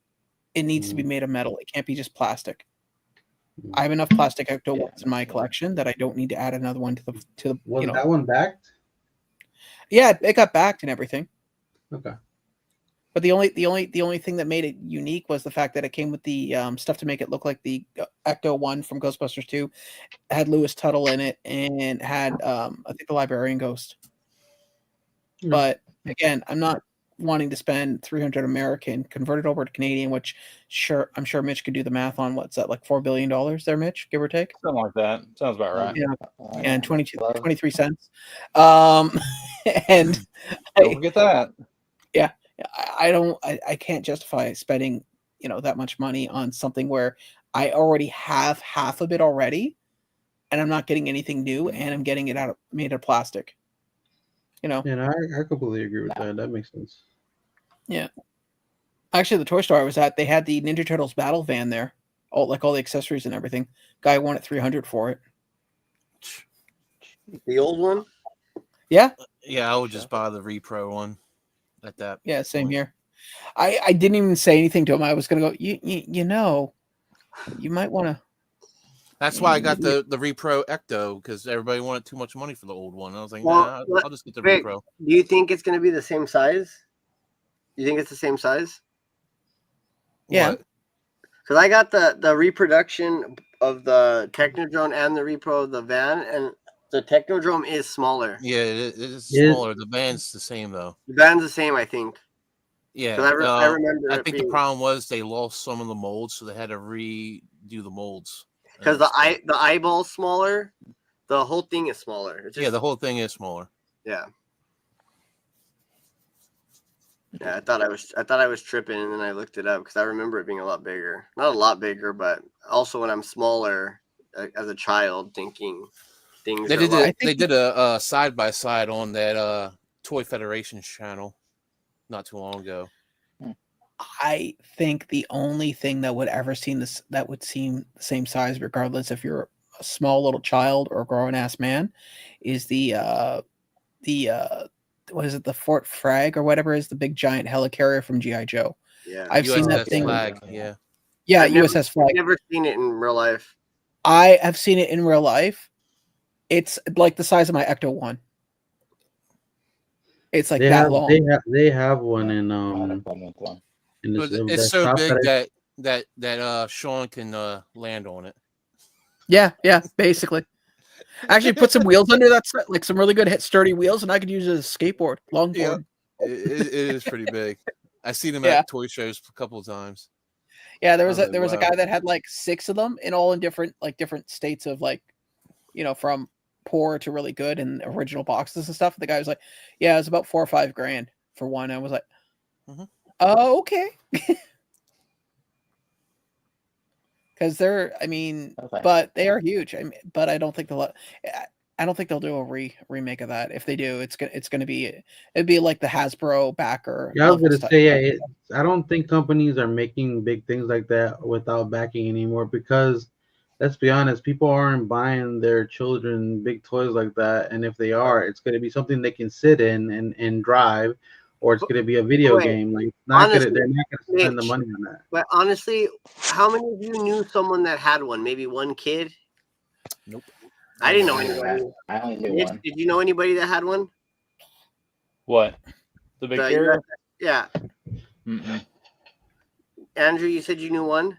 It needs to be made of metal. It can't be just plastic. I have enough plastic Ecto ones in my collection that I don't need to add another one to the. Was that one backed? Yeah, it got backed and everything. Okay. But the only thing that made it unique was the fact that it came with the stuff to make it look like the Ecto one from Ghostbusters 2. It had Lewis Tuttle in it and had I think the Librarian Ghost. But again, I'm not wanting to spend 300 American, convert it over to Canadian, which I'm sure Mitch could do the math on. What's that, like $4 billion there, Mitch, give or take? Something like that. Sounds about right. Yeah, and 23 cents. And don't forget that. Yeah, I can't justify spending, that much money on something where I already have half of it already, and I'm not getting anything new, and I'm getting it made of plastic. Yeah, I completely agree with that. That makes sense. Yeah. Actually, the toy store I was at, they had the Ninja Turtles battle van there. All the accessories and everything. Guy wanted $300 for it. The old one? Yeah. Yeah, I would just buy the repro one at that. Yeah, same here. I didn't even say anything to him. I was gonna go, you might want to. That's why I got the repro Ecto, because everybody wanted too much money for the old one. I was like, nah, I'll just get the repro. Do you think it's going to be the same size? You think it's the same size? Yeah. Because I got the reproduction of the Technodrome and the repro of the van, and the Technodrome is smaller. Yeah, it is smaller. The van's the same, though. The van's the same, I think. Yeah. I remember. I think the problem was they lost some of the molds, so they had to redo the molds. Because the eyeball's smaller, the whole thing is smaller. Yeah, the whole thing is smaller. Yeah. Yeah, I thought I was tripping, and then I looked it up because I remember it being a lot bigger. Not a lot bigger, but also when I'm smaller as a child, thinking things. They did a side by side on that Toy Federation's channel not too long ago. I think the only thing that would ever seem the same size, regardless if you're a small little child or a grown ass man, is the what is it, the Fort Frag or whatever is the big giant helicarrier from G.I. Joe. Yeah, I've seen that thing. Flag, yeah, USS Flag. I've never seen it in real life. I have seen it in real life. It's like the size of my Ecto one. It's like long. They have one in it's so big that Sean can land on it. Yeah, basically. Actually, put some wheels under that, like some really good sturdy wheels, and I could use it as a skateboard, longboard. Yeah, it is pretty big. I've seen them at toy shows a couple of times. Yeah, there was a guy that had like 6 of them, and all in different states of from poor to really good, and original boxes and stuff. The guy was like, "Yeah, it was about $4 or $5 grand for one." I was like, "Oh, okay." Because but they are huge. But I don't think they'll do a remake of that. If they do, it'd be like the Hasbro backer. Yeah, I was gonna say, I don't think companies are making big things like that without backing anymore, because let's be honest, people aren't buying their children big toys like that, and if they are, it's gonna be something they can sit in and drive. Or it's going to be a video game. Like, they're not going to spend the money on that. But honestly, how many of you knew someone that had one? Maybe one kid? Nope. I didn't know anybody. I only knew one. Did you know anybody that had one? What? The big carrier? Yeah. Mm-mm. Andrew, you said you knew one?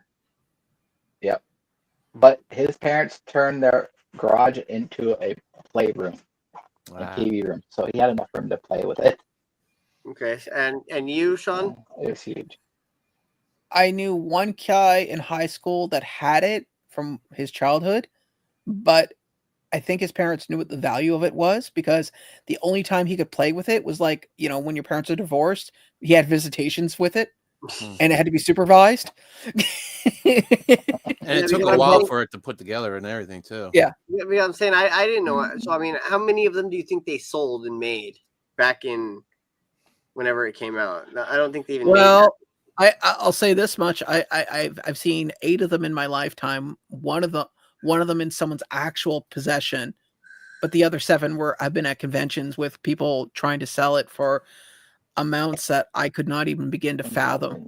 Yep. But his parents turned their garage into a playroom, a TV room. So he had enough room to play with it. Okay, and you, Sean? It was huge. I knew one guy in high school that had it from his childhood, but I think his parents knew what the value of it was, because the only time he could play with it was like, when your parents are divorced, he had visitations with it, and it had to be supervised. And it took a while for it to put together and everything too. Yeah. I'm saying I didn't know. So how many of them do you think they sold and made back in whenever it came out? I don't think they even. Well, I'll say this much: I've seen 8 of them in my lifetime. One of them in someone's actual possession, but the other 7 I've been at conventions with people trying to sell it for amounts that I could not even begin to fathom.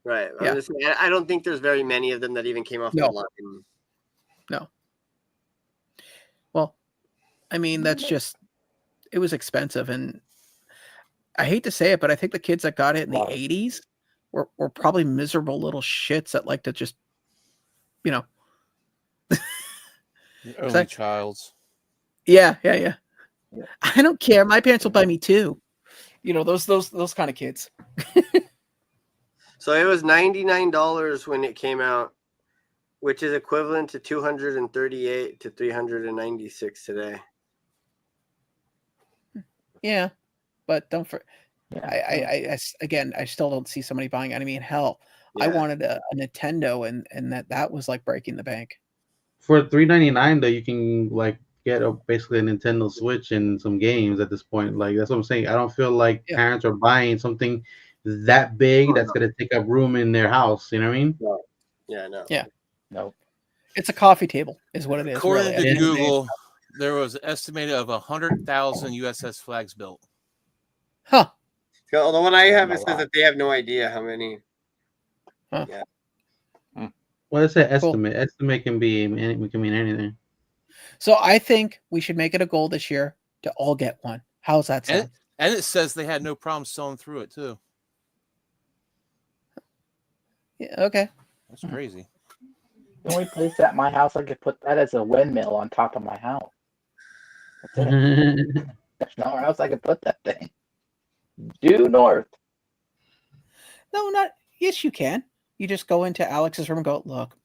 Right. Yeah. I don't think there's very many of them that even came off the line. No. Well, I mean, that's just, it was expensive. And I hate to say it, but I think the kids that got it in the 80s were probably miserable little shits that like to just, you know. Only childs. Yeah. I don't care. My parents will buy me too. You know, those kind of kids. So it was $99 when it came out, which is equivalent to $238 to $396 today. Yeah, but don't for. I again, I still don't see somebody buying it. I mean, hell, I wanted a Nintendo, and that was like breaking the bank. For $399 though, you can like get basically a Nintendo Switch and some games at this point. Like that's what I'm saying. I don't feel like parents are buying something that big that's gonna take up room in their house. You know what I mean? No. Yeah, no. Yeah. No. It's a coffee table, is what it is. According really. to Google, there was estimated of 100,000 USS flags built. Huh. So the one I have, it says that they have no idea how many. Huh. Yeah. Well, it's an estimate. Cool. Estimate can mean anything. So I think we should make it a goal this year to all get one. How's that sound? And it says they had no problem selling through it too. Yeah. Okay. That's crazy. The only place at my house I could put that as a windmill on top of my house. That's it. There's nowhere else I could put that thing. Due north. No, not. Yes, you can. You just go into Alex's room and go, look,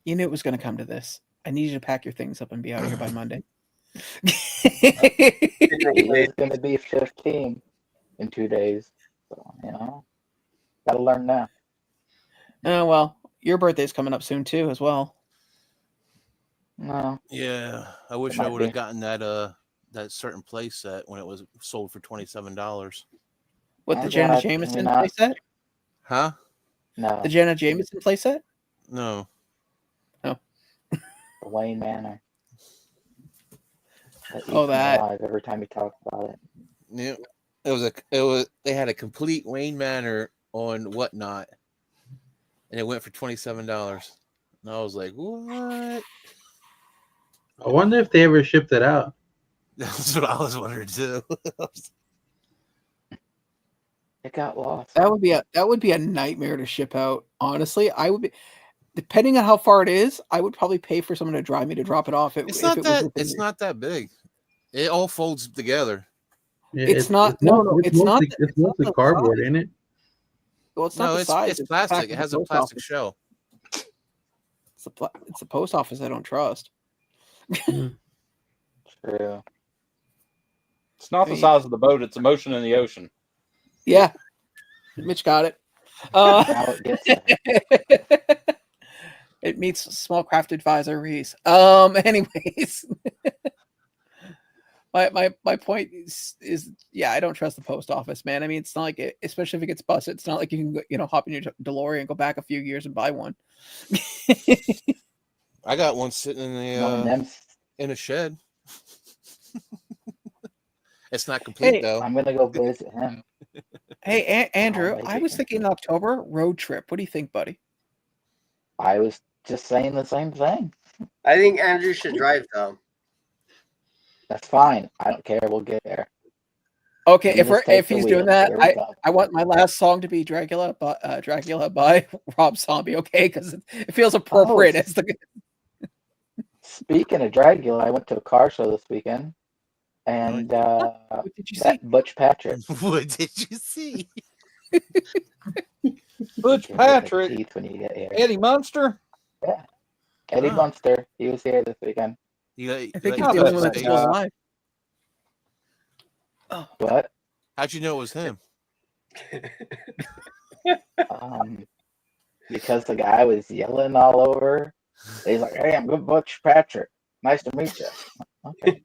you knew it was going to come to this. I need you to pack your things up and be out of here by Monday. It's going to be 15 in 2 days. So, you know, got to learn now. Oh, well, your birthday's coming up soon, too, as well. No. Yeah, I wish I would have gotten that certain play set when it was sold for $27. What, the Jenna Jameson play set? Huh? No. The Jenna Jameson play set? No. No. The Wayne Manor. That. Every time you talk about it. Yeah. They had a complete Wayne Manor on Whatnot, and it went for $27. And I was like, what? I wonder if they ever shipped it out. That's what I was wondering too. It got lost. That would be a nightmare to ship out. Honestly, I would be, depending on how far it is, I would probably pay for someone to drive me to drop it off. It's not that big. It all folds together. Yeah, it's not mostly cardboard, isn't it? Well, it's not the size. It's plastic. It has a plastic shell. It's the post office I don't trust. True. It's not the size of the boat. It's the motion in the ocean. Yeah. Mitch got it. It meets small craft advisories. Anyways. My point is I don't trust the post office, man. I mean, it's not like especially if it gets busted, it's not like you can go, hop in your DeLorean and go back a few years and buy one. I got one sitting in in a shed. It's not complete though. I'm gonna go visit him. Hey, Andrew, I was thinking in October road trip. What do you think, buddy? I was just saying the same thing. I think Andrew should drive though. That's fine. I don't care. We'll get there. Okay, if he's doing that, I want my last song to be Dracula by Rob Zombie. Okay, because it feels appropriate. As the Speaking of Dracula, I went to a car show this weekend, and what did you see? Butch Patrick. What did you see? Butch Patrick. When you get here. Eddie Munster. Yeah, Eddie Munster. He was here this weekend. I think he's the only one that's still alive. Oh. What? How'd you know it was him? Because the guy was yelling all over. He's like, "Hey, I'm good, Butch Patrick. Nice to meet you." Okay.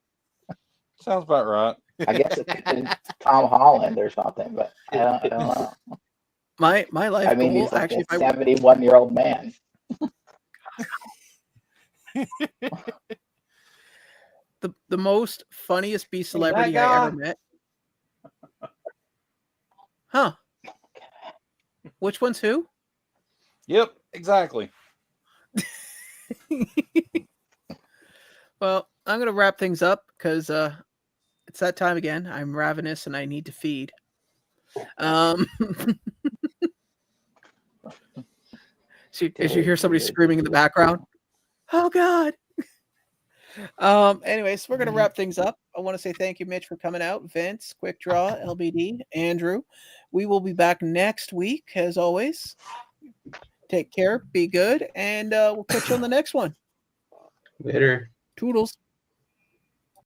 Sounds about right. I guess it could be Tom Holland or something, but I don't know. My life. I mean, he's like a 71-year-old man. The most funniest B celebrity I ever met. Huh? Which one's who? Yep, exactly. Well, I'm gonna wrap things up because it's that time again. I'm ravenous and I need to feed. So, as you hear somebody screaming in the background, oh God. Anyways, we're gonna wrap things up. I want to say thank you, Mitch, for coming out. Vince, Quickdraw, LBD, Andrew. We will be back next week, as always. Take care, be good, and we'll catch you on the next one. Later. Toodles.